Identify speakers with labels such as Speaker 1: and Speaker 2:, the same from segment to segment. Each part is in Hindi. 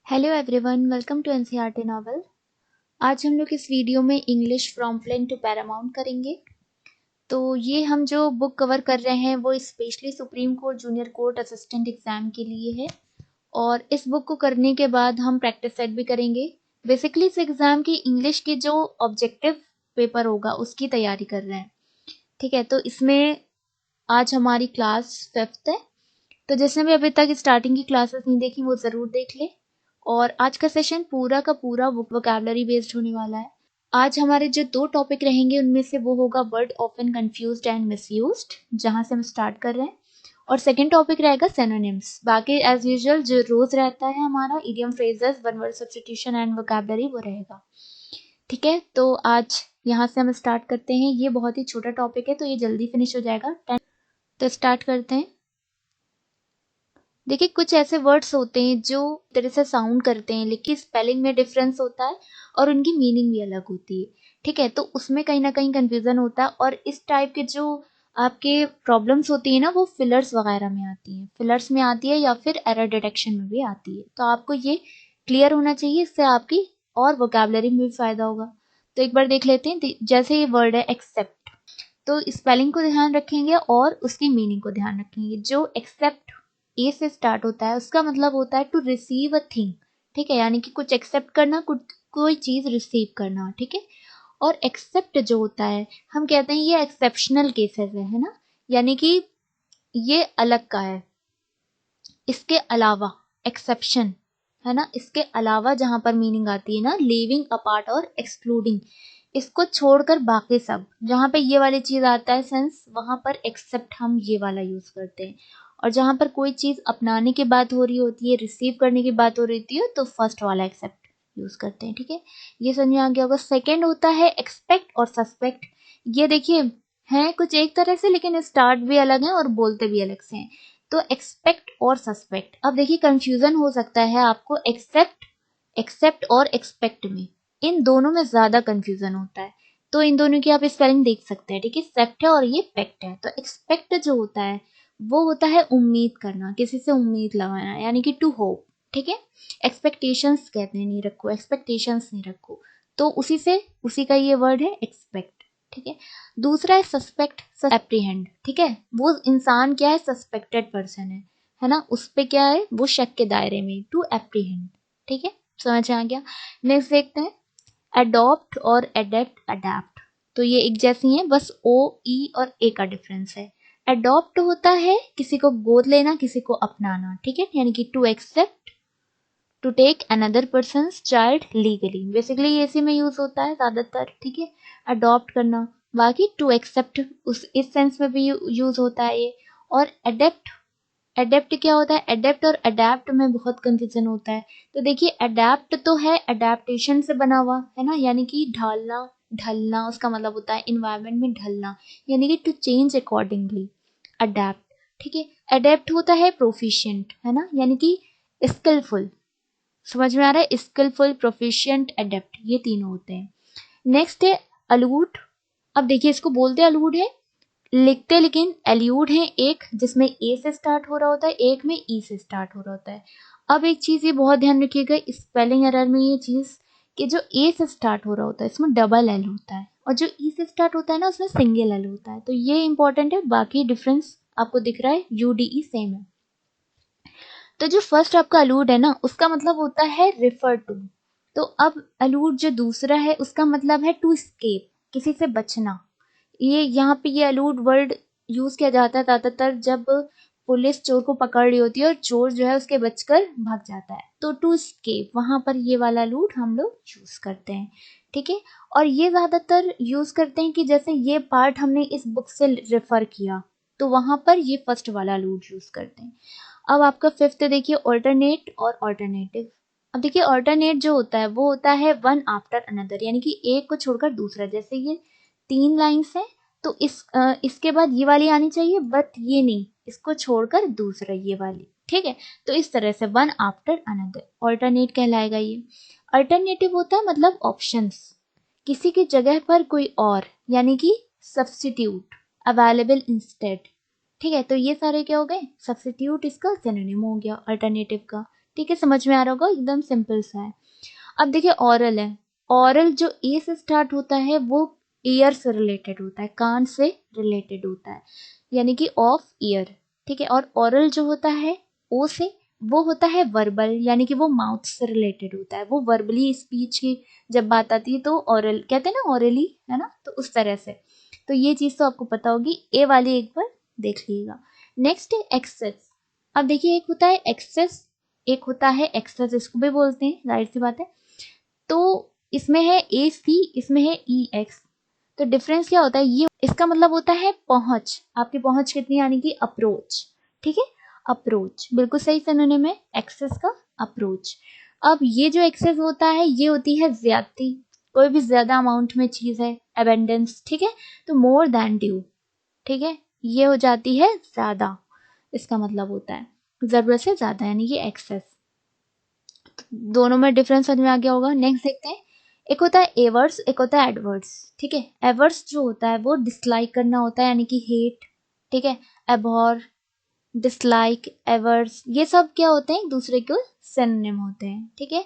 Speaker 1: Hello everyone, welcome to NCERT novel. आज हम लोग इस वीडियो में English from plane to paramount करेंगे। तो ये हम जो बुक कवर कर रहे हैं वो specially supreme court junior court assistant exam के लिए है। और इस बुक को करने के बाद हम प्रैक्टिस सेट भी करेंगे। बेसिकली इस एग्जाम की इंग्लिश की जो ऑब्जेक्टिव पेपर होगा उसकी तैयारी कर रहे हैं। ठीक है, तो इसमें आज हमारी क्लास 5th है। तो जिसने भी अभी तक स्टार्टिंग की क्लासेस नहीं देखी वो ज़रूर देख ले। और आज का सेशन पूरा का पूरा वोकैबुलरी बेस्ड होने वाला है। आज हमारे जो 2 टॉपिक रहेंगे उनमें से वो होगा word often confused and misused, जहां से हम स्टार्ट कर रहे हैं। और सेकंड टॉपिक रहेगा सिनोनिम्स। बाकी एज यूजुअल जो रोज रहता है हमारा idiom phrases, one word substitution and vocabulary वो रहेगा। ठीक है, तो आज यहाँ से हम स्टार्ट करते हैं। ये बहुत ही छोटा टॉपिक है तो ये जल्दी फिनिश हो जाएगा। तो स्टार्ट करते हैं। देखिए, कुछ ऐसे वर्ड्स होते हैं जो तरह से साउंड करते हैं लेकिन स्पेलिंग में डिफरेंस होता है और उनकी मीनिंग भी अलग होती है। ठीक है, तो उसमें कहीं ना कहीं कंफ्यूजन होता है। और इस टाइप के जो आपके प्रॉब्लम्स होती है ना वो फिलर्स वगैरह में आती है, फिलर्स में आती है या फिर एरर डिटेक्शन में भी आती है। तो आपको ये क्लियर होना चाहिए, इससे आपकी और वोकैबुलरी में भी फायदा होगा। तो एक बार देख लेते हैं। जैसे ये वर्ड है एक्सेप्ट, तो स्पेलिंग को ध्यान रखेंगे और उसकी मीनिंग को ध्यान रखेंगे। जो एक्सेप्ट ए से स्टार्ट होता है उसका मतलब होता है टू रिसीव अ थिंग। ठीक है, यानी कि कुछ एक्सेप्ट करना, कुछ कोई चीज रिसीव करना। ठीक है, और एक्सेप्ट जो होता है हम कहते हैं ये एक्सेप्शनल केसेस है ना, यानी कि ये अलग का है। इसके अलावा एक्सेप्शन है ना, इसके अलावा जहां पर मीनिंग आती है ना लीविंग अपार्ट और एक्सक्लूडिंग, इसको छोड़कर बाकी सब जहां पे ये वाली चीज आता है सेंस, वहां पर एक्सेप्ट हम ये वाला यूज करते हैं। और जहां पर कोई चीज अपनाने की बात हो रही होती है, रिसीव करने की बात हो रही होती है, तो फर्स्ट वाला एक्सेप्ट यूज करते हैं। ठीक है, ये समझ में आ गया होगा। सेकेंड होता है एक्सपेक्ट और सस्पेक्ट। ये देखिए है कुछ एक तरह से लेकिन स्टार्ट भी अलग है और बोलते भी अलग से हैं। तो एक्सपेक्ट और सस्पेक्ट, अब देखिए कंफ्यूजन हो सकता है आपको एक्सेप्ट और एक्सपेक्ट में। इन दोनों में ज्यादा कंफ्यूजन होता है, तो इन दोनों की आप स्पेलिंग देख सकते हैं। ठीक है, सेप्ट है और ये पेक्ट है। तो एक्सपेक्ट जो होता है वो होता है उम्मीद करना, किसी से उम्मीद लगाना, यानी कि टू होप। ठीक है, एक्सपेक्टेशंस कहते हैं, नहीं रखो एक्सपेक्टेशंस, नहीं रखो। तो उसी का ये वर्ड है एक्सपेक्ट। ठीक है, दूसरा है सस्पेक्ट, एप्रीहेंड। ठीक है, वो इंसान क्या है, सस्पेक्टेड पर्सन है ना, उस पे क्या है, वो शक के दायरे में, टू एप्रीहेंड। ठीक है, समझ आ गया। नेक्स्ट देखते हैं अडॉप्ट और एडेप्ट, अडेप्ट। तो ये एक जैसी हैं, बस ओ ई और ए का डिफरेंस है। अडॉप्ट होता है किसी को गोद लेना, किसी को अपनाना। ठीक है, यानी कि to accept, to take another person child legally, basically ये इसी में यूज होता है ज्यादातर। ठीक है, अडॉप्ट करना, बाकी टू एक्सेप्ट उस इस सेंस में भी यूज होता है ये। और एडेप्ट, एडेप्ट क्या होता है, एडेप्ट और अडेप्ट में बहुत कंफ्यूजन होता है। तो देखिए अडेप्ट तो है अडेप्टेशन से बना हुआ है ना, यानी कि ढालना, ढलना, उसका मतलब होता है इन्वायरमेंट में ढलना, यानी कि टू चेंज अकॉर्डिंगली, अडेप्ट। ठीक है, अडेप्ट होता है प्रोफिशिएंट है ना, यानी कि स्किलफुल। समझ में आ रहा है, स्किलफुल, प्रोफिशिएंट, एडेप्ट, ये तीनों होते हैं। नेक्स्ट है अलूड। अब देखिए इसको बोलते हैं अलूड है, लिखते लेकिन एल्यूड है, एक जिसमें ए से स्टार्ट हो रहा होता है, एक में ई से स्टार्ट हो रहा होता है। अब एक चीज ये बहुत ध्यान रखिएगा स्पेलिंग एरर में, ये चीज कि जो ए से स्टार्ट हो रहा होता है इसमें डबल एल होता है, और जो ई से स्टार्ट होता है ना उसमें सिंगल एल होता है। तो ये इंपॉर्टेंट है, बाकी डिफरेंस आपको दिख रहा है, यूडीई सेम है। तो जो फर्स्ट आपका अलूड है ना उसका मतलब होता है रिफर टू। तो अब अलूड जो दूसरा है उसका मतलब है टू स्केप, किसी से बचना। ये यहाँ पे ये अलूड वर्ड यूज किया जाता है ज्यादातर जब पुलिस चोर को पकड़ रही होती है और चोर जो है उसके बचकर भाग जाता है, तो टू स्केप वहां पर ये वाला अलूड हम लोग यूज करते हैं। ठीक है, और ये ज्यादातर यूज करते हैं कि जैसे ये पार्ट हमने इस बुक से रेफर किया तो वहां पर ये फर्स्ट वाला अलूड यूज करते हैं। अब आपका फिफ्थ देखिए ऑल्टरनेट और ऑल्टरनेटिव। अब देखिए ऑल्टरनेट जो होता है वो होता है वन आफ्टर अनदर, यानी कि एक को छोड़कर दूसरा। जैसे ये 3 लाइन्स है तो इसके बाद ये वाली आनी चाहिए, बट ये नहीं, इसको छोड़कर दूसरा ये वाली। ठीक है, तो इस तरह से वन आफ्टर अनदर ऑल्टरनेट कहलाएगा ये। अल्टरनेटिव होता है मतलब ऑप्शंस, किसी की जगह पर कोई और, यानी कि सब्स्टिट्यूट, अवेलेबल इंस्टेड। ठीक है, तो ये सारे क्या हो गए, सब्स्टिट्यूट इसका सिनोनिम हो गया अल्टरनेटिव का। ठीक है, समझ में आ रहा होगा, एकदम सिंपल सा है। अब देखिए ऑरल है, ऑरल जो ए से स्टार्ट होता है वो ईयर से रिलेटेड होता है, कान से रिलेटेड होता है, यानी कि ऑफ ईयर, ठीक है। और ओरल जो होता है ओ से, वो होता है वर्बल, यानी कि वो माउथ से रिलेटेड होता है, वो वर्बली स्पीच की जब बात आती है तो ओरल कहते हैं ना, ओरली, है ना, तो उस तरह से। तो ये चीज़ तो आपको पता होगी, ए वाली एक बार देख लीजिएगा। नेक्स्ट है एक्सेस। अब देखिए एक होता है एक्सेस, एक होता है एक्सेस, इसको भी बोलते हैं, जाहिर सी बात है। तो इसमें है ए सी, इसमें है ई एक्स। तो डिफरेंस क्या होता है, ये इसका मतलब होता है पहुंच, आपकी पहुंच कितनी, यानी कि अप्रोच, ठीक है, अप्रोच, बिल्कुल सही सिनोनिम है एक्सेस का, अप्रोच। अब ये जो एक्सेस होता है ये होती है ज्यादती, कोई भी ज्यादा अमाउंट में चीज है, अबेंडेंस, ठीक है। तो मोर देन ड्यू, ठीक है, ये हो जाती है ज्यादा, इसका मतलब होता है जरूरत से ज्यादा, यानी कि एक्सेस। दोनों में डिफरेंस समझ में आ गया होगा। नेक्स्ट देखते हैं, एक होता है एवर्स, एक होता है एडवर्ड्स, ठीक है। एवर्स जो होता है वो डिसलाइक करना होता है, यानी कि हेट, ठीक है। एबॉर, डिसलाइक, एवर्स, ये सब क्या होते हैं, एक दूसरे के सिनोनिम होते हैं, ठीक है।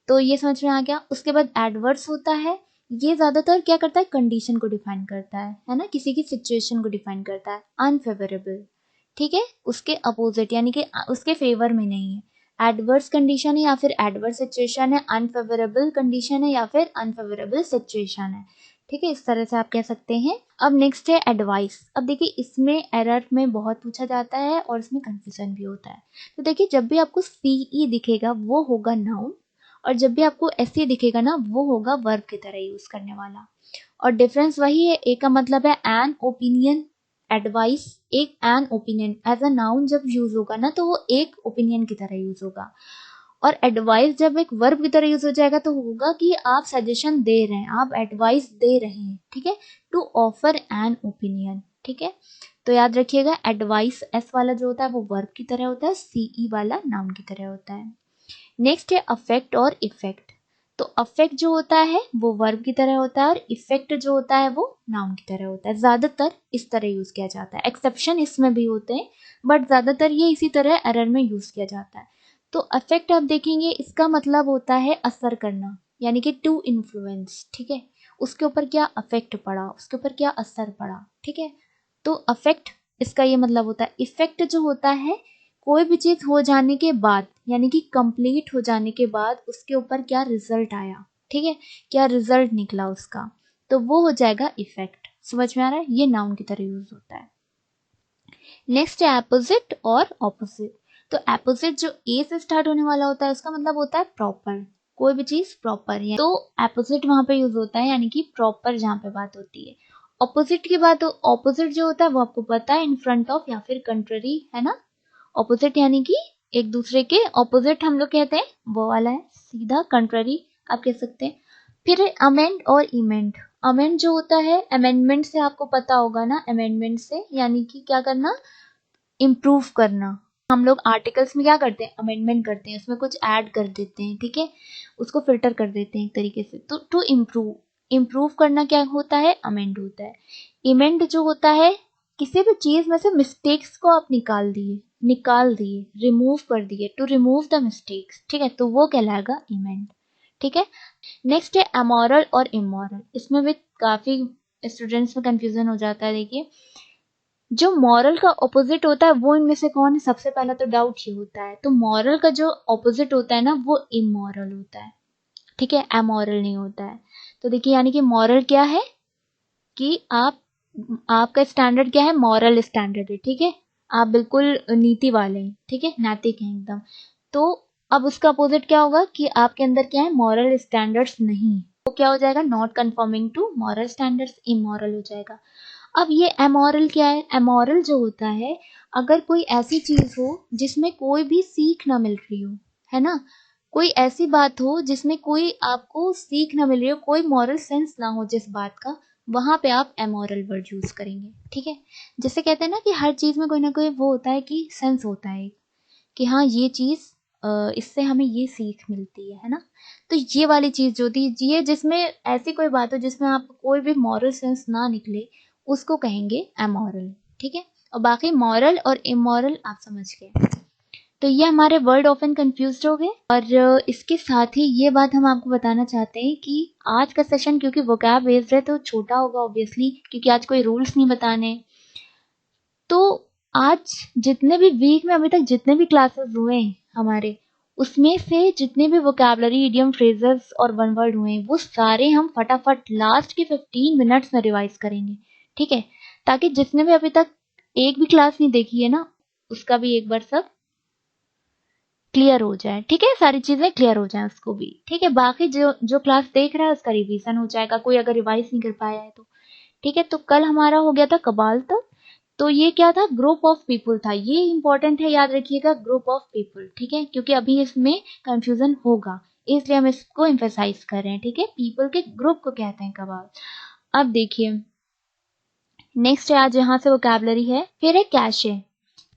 Speaker 1: तो ये समझ में आ गया। उसके बाद एडवर्स होता है, ये ज्यादातर क्या करता है, कंडीशन को डिफाइन करता है ना, किसी की सिचुएशन को डिफाइन करता है। अनफेवरेबल, ठीक है, उसके अपोजिट, यानी कि उसके फेवर में नहीं है। एडवर्स कंडीशन है या फिर एडवर्स सिचुएशन है, अनफेवरेबल कंडीशन है या फिर अनफेवरेबल सिचुएशन है, ठीक है, इस तरह से आप कह सकते हैं। अब नेक्स्ट है एडवाइस। अब देखिए इसमें एरर में बहुत पूछा जाता है और इसमें कंफ्यूजन भी होता है। तो देखिए जब भी आपको सीई दिखेगा वो होगा नाउन, और जब भी आपको एसई दिखेगा ना वो होगा वर्ब की तरह यूज करने वाला। और डिफरेंस वही है, ए का मतलब है एन ओपिनियन, एडवाइस एक an opinion, as a noun जब यूज होगा ना तो वो एक ओपिनियन की तरह यूज होगा। और एडवाइस जब एक वर्ब की तरह यूज हो जाएगा तो होगा कि आप सजेशन दे रहे हैं, आप एडवाइस दे रहे हैं, ठीक है, टू ऑफर एन ओपिनियन, ठीक है। तो याद रखिएगा एडवाइस एस वाला जो होता है वो वर्ब की तरह होता है, सीई वाला नाउन की तरह होता है। नेक्स्ट है अफेक्ट और इफेक्ट। तो अफेक्ट जो होता है वो वर्ब की तरह होता है और इफेक्ट जो होता है वो नाउन की तरह होता है। ज्यादातर इस तरह यूज किया जाता है, एक्सेप्शन इसमें भी होते हैं बट ज्यादातर ये इसी तरह एरर में यूज किया जाता है। तो अफेक्ट आप देखेंगे इसका मतलब होता है असर करना, यानी कि टू इन्फ्लुएंस, ठीक है, उसके ऊपर क्या अफेक्ट पड़ा, उसके ऊपर क्या असर पड़ा, ठीक है। तो अफेक्ट इसका ये मतलब होता है। इफेक्ट जो होता है कोई भी चीज हो जाने के बाद, यानी कि कंप्लीट हो जाने के बाद उसके ऊपर क्या रिजल्ट आया, ठीक है, क्या रिजल्ट निकला उसका, तो वो हो जाएगा इफेक्ट। समझ में आ रहा है, ये नाउन की तरह यूज होता है। नेक्स्ट है एपोजिट और ऑपोजिट। तो एपोजिट जो ए से स्टार्ट होने वाला होता है उसका मतलब होता है प्रॉपर, कोई भी चीज प्रॉपर है तो एपोजिट वहां पे यूज होता है, यानी कि प्रॉपर जहां पे बात होती है। ऑपोजिट की बात, ऑपोजिट जो होता है वो आपको पता है, इन फ्रंट ऑफ या फिर कंट्ररी, है ना। ऑपोजिट यानी कि एक दूसरे के ऑपोजिट हम लोग कहते हैं, वो वाला है, सीधा कंट्ररी आप कह सकते हैं। फिर अमेंड और इमेंड। अमेंड जो होता है, अमेंडमेंट से आपको पता होगा ना, अमेंडमेंट से यानी कि क्या करना, इम्प्रूव करना। हम लोग आर्टिकल्स में क्या करते हैं, अमेंडमेंट करते हैं, उसमें कुछ ऐड कर देते हैं, ठीक है, उसको फिल्टर कर देते हैं एक तरीके से। तो टू इम्प्रूव, इम्प्रूव करना क्या होता है, अमेंड होता है। इमेंड जो होता है, किसी भी चीज में से मिस्टेक्स को आप निकाल दिए, रिमूव कर दिए, टू रिमूव द मिस्टेक्स, ठीक है, तो वो कहलाएगा इमेंड, ठीक है। नेक्स्ट है अमोरल और इमोरल। इसमें भी काफी स्टूडेंट्स में कंफ्यूजन हो जाता है। देखिए जो मॉरल का ऑपोजिट होता है वो इनमें से कौन है, सबसे पहला तो डाउट ये होता है। तो मॉरल का जो ऑपोजिट होता है ना वो इमोरल होता है, ठीक है, अमोरल नहीं होता है। तो देखिए यानी कि मॉरल क्या है कि आपका स्टैंडर्ड क्या है, मॉरल स्टैंडर्ड है, ठीक है, आप बिल्कुल नीति वाले हैं, ठीक है, नैतिक हैं एकदम। तो अब उसका अपोजिट क्या होगा कि आपके अंदर क्या है, मॉरल स्टैंडर्ड्स नहीं, तो क्या हो जाएगा, not conforming to moral standards, immoral हो जाएगा। अब ये अमोरल क्या है, अमोरल जो होता है अगर कोई ऐसी चीज हो जिसमें कोई भी सीख ना मिल रही हो, है ना, कोई ऐसी बात हो जिसमें कोई आपको सीख ना मिल रही हो, कोई मॉरल सेंस ना हो जिस बात का, वहां पे आप अमोरल वर्ड यूज करेंगे, ठीक है। जैसे कहते हैं ना कि हर चीज में कोई ना कोई वो होता है कि सेंस होता है कि हाँ ये चीज इससे हमें ये सीख मिलती है ना। तो ये वाली चीज जो थी, ये जिसमें ऐसी कोई बात हो जिसमें आपको कोई भी मॉरल सेंस ना निकले, उसको कहेंगे अमोरल, ठीक है। और बाकी मॉरल और इमोरल आप समझ गए। तो ये हमारे वर्ड ऑफन कंफ्यूज्ड हो गए। और इसके साथ ही ये बात हम आपको बताना चाहते हैं कि आज का सेशन क्योंकि वोकैब बेस्ड है तो छोटा होगा ऑब्वियसली, क्योंकि आज कोई रूल्स नहीं बताने। तो आज जितने भी वीक में अभी तक जितने भी क्लासेस हुए हैं हमारे, उसमें से जितने भी वोकैबुलरी, इडियम, फ्रेजेस और वन वर्ड हुए हैं वो सारे हम फटाफट लास्ट के 15 मिनट्स में रिवाइज करेंगे, ठीक है? ताकि जिसने भी अभी तक एक भी क्लास नहीं देखी है ना, उसका भी एक बार सब क्लियर हो जाए, ठीक है? सारी चीजें क्लियर हो जाए उसको भी, ठीक है? बाकी जो जो क्लास देख रहा है उसका रिवीजन हो जाएगा, कोई अगर रिवाइज नहीं कर पाया है तो, ठीक है? तो कल हमारा हो गया था कबाल तक। तो ये क्या था? ग्रुप ऑफ पीपल था। ये इंपॉर्टेंट है, याद रखिएगा, ग्रुप ऑफ पीपल, ठीक है? क्योंकि अभी इसमें कंफ्यूजन होगा, इसलिए हम इसको एम्फेसाइज कर रहे हैं, ठीक है? पीपल के ग्रुप को कहते हैं कबाल। अब देखिए नेक्स्ट है, आज यहाँ से वोकैबुलरी है। फिर है कैशे।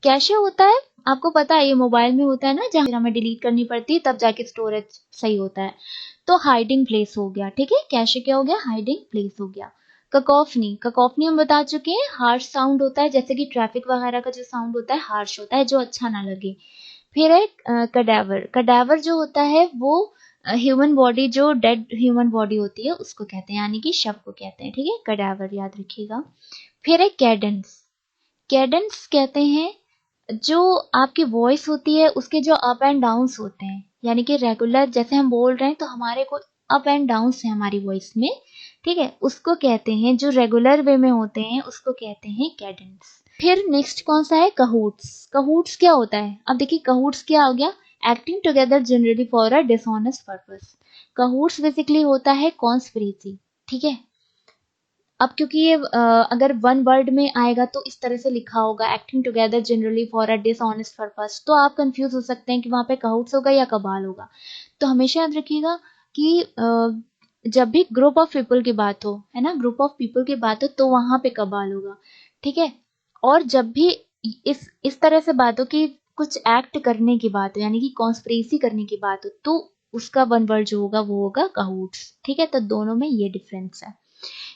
Speaker 1: कैशे होता है, आपको पता है, ये मोबाइल में होता है ना, जहाँ हमें डिलीट करनी पड़ती है तब जाके स्टोरेज सही होता है। तो हाइडिंग प्लेस हो गया, ठीक है? कैशे क्या हो गया? हाइडिंग प्लेस हो गया। ककॉफनी, ककॉफनी हम बता चुके हैं, हार्श साउंड होता है, जैसे कि ट्रैफिक वगैरह का जो साउंड होता है हार्श होता है, जो अच्छा ना लगे। फिर है कडावर। कडावर जो होता है वो ह्यूमन बॉडी, जो डेड ह्यूमन बॉडी होती है उसको कहते हैं, यानी कि शव को कहते हैं, ठीक है? कडावर याद रखिएगा। फिर है कैडेंस। कैडेंस कहते हैं जो आपकी वॉइस होती है उसके जो अप एंड डाउन्स होते हैं, यानी कि रेगुलर जैसे हम बोल रहे हैं तो हमारे को अप एंड डाउन्स है हमारी वॉइस में, ठीक है? उसको कहते हैं, जो रेगुलर वे में होते हैं उसको कहते हैं कैडेंस। फिर नेक्स्ट कौन सा है? कहूट्स। कहूट्स क्या होता है? अब देखिए कहूट्स क्या हो गया? Acting together generally for a dishonest purpose. Cahoots basically होता है कॉन्स्पिरेसी, ठीक है? अब क्योंकि ये अगर वन वर्ड में आएगा तो इस तरह से लिखा होगा, acting together generally for a dishonest purpose, तो आप कंफ्यूज हो सकते हैं कि वहां पे कहूट्स होगा या कबाल होगा। तो हमेशा याद रखिएगा कि जब भी ग्रुप ऑफ पीपल की बात हो, है ना, ग्रुप ऑफ पीपल की बात हो, तो वहां पे कबाल होगा, ठीक है? और जब भी इस तरह से बात हो कि कुछ एक्ट करने की बात हो, यानी कि कॉन्स्पिरेसी करने की बात हो, तो उसका वन वर्ड जो होगा वो होगा कहूट्स, ठीक है? तो दोनों में ये डिफरेंस है।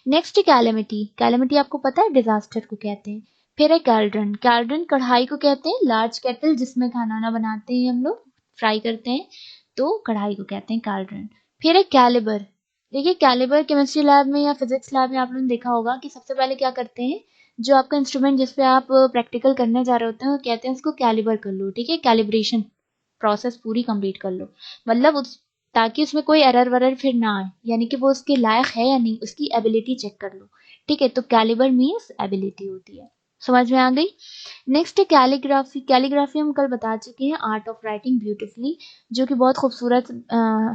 Speaker 1: Next calamity. कैलेमिटी आपको पता है डिजास्टर को कहते हैं। फिर है कैल्ड्रन। कैल्ड्रन कढ़ाई को कहते हैं, लार्ज केटल जिसमें खाना वाना बनाते हैं हम लोग, फ्राई करते हैं, तो कढ़ाई को कहते हैं कैल्ड्रन। फिर है कैलिबर। देखिए कैलिबर केमिस्ट्री लैब में या फिजिक्स लैब में आप लोगों ने देखा होगा कि सबसे पहले क्या करते हैं, जो आपका इंस्ट्रूमेंट जिसपे आप प्रैक्टिकल करने जा रहे होते हैं वो कहते हैं उसको कैलिबर कर लो, ठीक है? कैलिब्रेशन प्रोसेस पूरी कंप्लीट कर लो, मतलब उस ताकि उसमें कोई एरर वरर फिर ना आए, यानी कि वो उसके लायक है या नहीं, उसकी एबिलिटी चेक कर लो, ठीक है? तो कैलिबर मीन्स एबिलिटी होती है। समझ में आ गई? नेक्स्ट है कैलीग्राफी। कैलीग्राफी हम कल बता चुके हैं, आर्ट ऑफ राइटिंग ब्यूटिफुली, जो कि बहुत खूबसूरत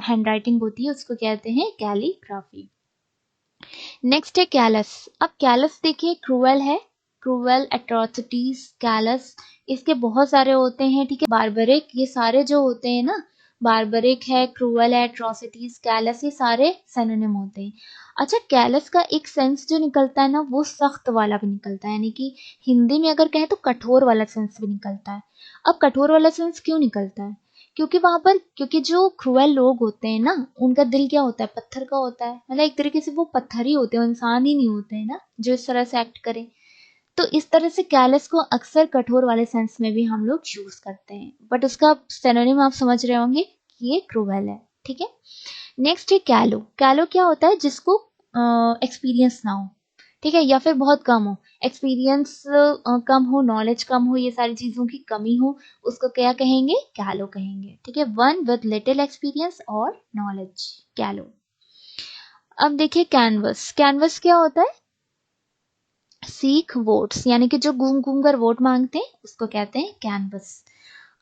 Speaker 1: हैंड राइटिंग होती है, उसको कहते हैं कैलीग्राफी। नेक्स्ट है कैलस। अब कैलस देखिए क्रूएल है, क्रूएल, एट्रोसिटीज, कैलस, इसके बहुत सारे होते हैं, ठीक है? बारबरिक, ये सारे जो होते हैं ना, बारबरिक है, क्रूएल है, एट्रोसिटीज, कैलस, ये सारे सिनोनिम होते हैं। अच्छा, कैलस का एक सेंस जो निकलता है ना, वो सख्त वाला भी निकलता है, यानी कि हिंदी में अगर कहें तो कठोर वाला सेंस भी निकलता है। अब कठोर वाला सेंस क्यों निकलता है? क्योंकि वहां पर, क्योंकि जो क्रूएल लोग होते हैं ना, उनका दिल क्या होता है? पत्थर का होता है, मतलब एक तरीके से वो पत्थर ही होते हैं, इंसान ही नहीं होते हैं ना जो इस तरह से एक्ट करें। तो इस तरह से कैलस को अक्सर कठोर वाले सेंस में भी हम लोग यूज करते हैं, बट उसका सिनोनिम आप समझ रहे होंगे कि ये क्रूएल है, ठीक है? नेक्स्ट है कैलो। कैलो क्या होता है? जिसको एक्सपीरियंस ना हो, ठीक है, या फिर बहुत कम हो, एक्सपीरियंस कम हो, नॉलेज कम हो, ये सारी चीजों की कमी हो, उसको क्या कहेंगे? कैलो कहेंगे, ठीक है? वन विद लिटिल एक्सपीरियंस और नॉलेज, कैलो। अब देखिए कैनवस। कैनवस क्या होता है? सीख वोट्स, यानी कि जो घूम घूम कर वोट मांगते हैं उसको कहते हैं कैनवस।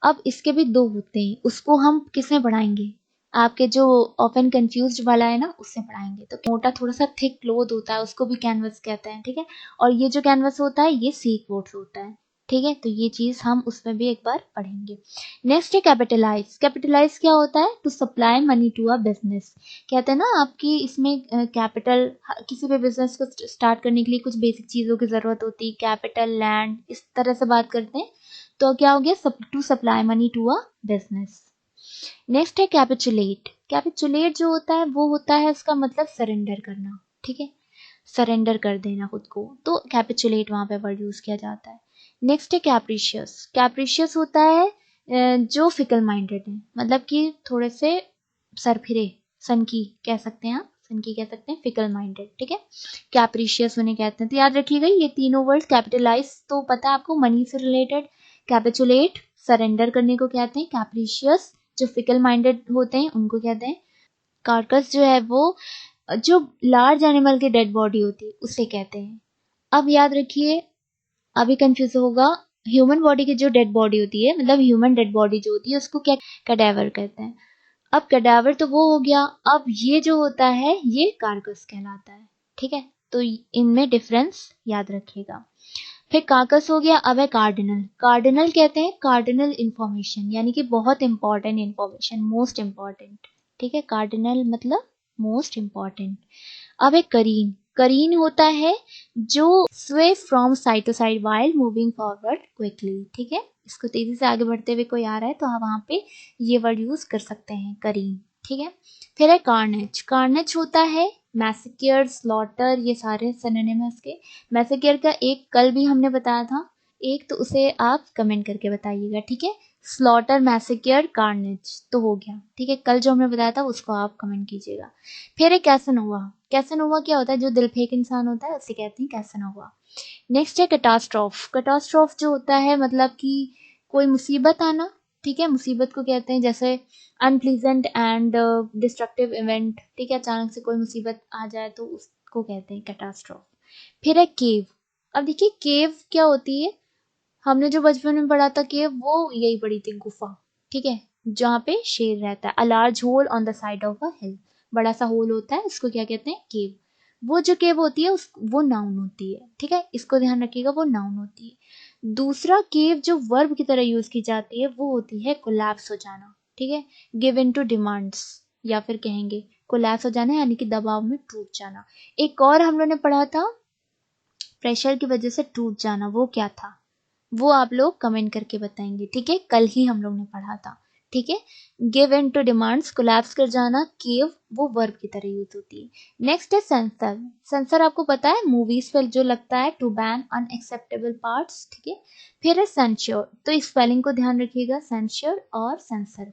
Speaker 1: अब इसके भी दो होते हैं, उसको हम किसमें पढ़ाएंगे? आपके जो ऑफन कंफ्यूज्ड वाला है ना, उससे पढ़ाएंगे। तो मोटा थोड़ा सा थिक क्लोथ होता है, उसको भी कैनवस कहते हैं, ठीक है? और ये जो कैनवस होता है ये सीक वोट्स होता है, ठीक है? तो ये चीज हम उसमें भी एक बार पढ़ेंगे। नेक्स्ट है कैपिटलाइज। कैपिटलाइज क्या होता है? To supply money to a business. कहते हैं ना आपकी इसमें कैपिटल, किसी भी बिजनेस को स्टार्ट करने के लिए कुछ बेसिक चीजों की जरूरत होती है, कैपिटल, लैंड, इस तरह से बात करते हैं। तो क्या हो गया? To supply money to a business. Next है कैपिचुलेट। कैपिचुलेट जो होता है वो होता है, इसका मतलब सरेंडर करना, ठीक है? सरेंडर कर देना खुद को, तो कैपिचुलेट वहां पे वर्ड यूज किया जाता है। नेक्स्ट है कैप्रिशियस। कैप्रिशियस होता है जो फिकल माइंडेड है, मतलब कि थोड़े से सरफिरे, सनकी कह सकते हैं आप, सनकी कह सकते हैं, फिकल माइंडेड, ठीक है। कैप्रिशियस उन्हें कहते हैं। तो याद रखिएगा ये तीनों वर्ड। कैपिटलाइज तो पता है आपको, मनी से रिलेटेड। कैपिचुलेट सरेंडर करने को कहते हैं। कैप्रिशियस जो फिकल माइंडेड होते हैं उनको कहते हैं। कार्कस जो है वो जो लार्ज एनिमल की डेड बॉडी होती है उसे कहते हैं। अब याद रखिए, अभी कंफ्यूज होगा, ह्यूमन बॉडी की जो डेड बॉडी होती है, मतलब ह्यूमन डेड बॉडी जो होती है उसको क्या, कैडेवर कहते हैं। अब कैडेवर तो वो हो गया, अब ये जो होता है ये कार्कस कहलाता है, ठीक है। तो इनमें डिफरेंस याद रखिएगा। फिर कार्कस हो गया, अब है कार्डिनल। कार्डिनल कहते हैं कार्डिनल इंफॉर्मेशन, यानी कि बहुत इंपॉर्टेंट इंफॉर्मेशन, मोस्ट इंपॉर्टेंट, ठीक है। कार्डिनल मतलब मोस्ट इंपॉर्टेंट। अब एक करीन। करीन होता है जो sway from side to side while moving forward quickly, ठीक है। इसको तेजी से आगे बढ़ते हुए कोई आ रहा है तो आप वहां पे ये वर्ड यूज कर सकते हैं, करीन, ठीक है। फिर है कार्नेज। कार्नेज होता है मैसेक्योर, स्लॉटर, ये सारे सिनोनिम है इसके। मैसेक्योर का एक कल भी हमने बताया था एक, तो उसे आप कमेंट करके बताइएगा, ठीक है। स्लॉटर, मैसेक्योर, कार्नेज तो हो गया, ठीक है। कल जो हमने बताया था उसको आप कमेंट कीजिएगा। फिर एक कैसनोवा। कैसनोवा क्या होता है, जो दिल फेंक इंसान होता है उसे कहते हैं कैसनोवा। नेक्स्ट है कैटास्ट्रॉफ। कैटास्ट्रॉफ जो होता है मतलब कि कोई मुसीबत आना, ठीक है। मुसीबत को कहते हैं जैसे अनप्लीजेंट एंड डिस्ट्रक्टिव इवेंट, ठीक है। अचानक से कोई मुसीबत आ जाए तो उसको कहते हैं कैटास्ट्रॉफ। फिर है केव। अब देखिए केव क्या होती है, हमने जो बचपन में पढ़ा था केव, वो यही पढ़ी थी, गुफा, ठीक है, जहाँ पे शेर रहता है। A large hole on the side of a hill, बड़ा सा होल होता है, उसको क्या कहते हैं, केव। वो जो केव होती है वो नाउन होती है, ठीक है, इसको ध्यान रखिएगा, वो नाउन होती है। दूसरा केव जो वर्ब की तरह यूज की जाती है वो होती है कोलैप्स हो जाना, ठीक है, गिव इन टू डिमांड्स, या फिर कहेंगे कोलैप्स हो जाना यानी कि दबाव में टूट जाना। एक और हम लोगों ने पढ़ा था प्रेशर की वजह से टूट जाना, वो क्या था, वो आप लोग कमेंट करके बताएंगे, ठीक है। कल ही हम लोग ने पढ़ा था, ठीक है। Give in to demands, collapse कर जाना, केव वो वर्ब की तरह यूज होती है। नेक्स्ट है सेंसर। सेंसर आपको पता है मूवीज पर जो लगता है, टू बैन अनएक्सेप्टेबल पार्ट्स, ठीक है। फिर है सेंश्योर, तो इस स्पेलिंग को ध्यान रखिएगा, सेंश्योर और सेंसर।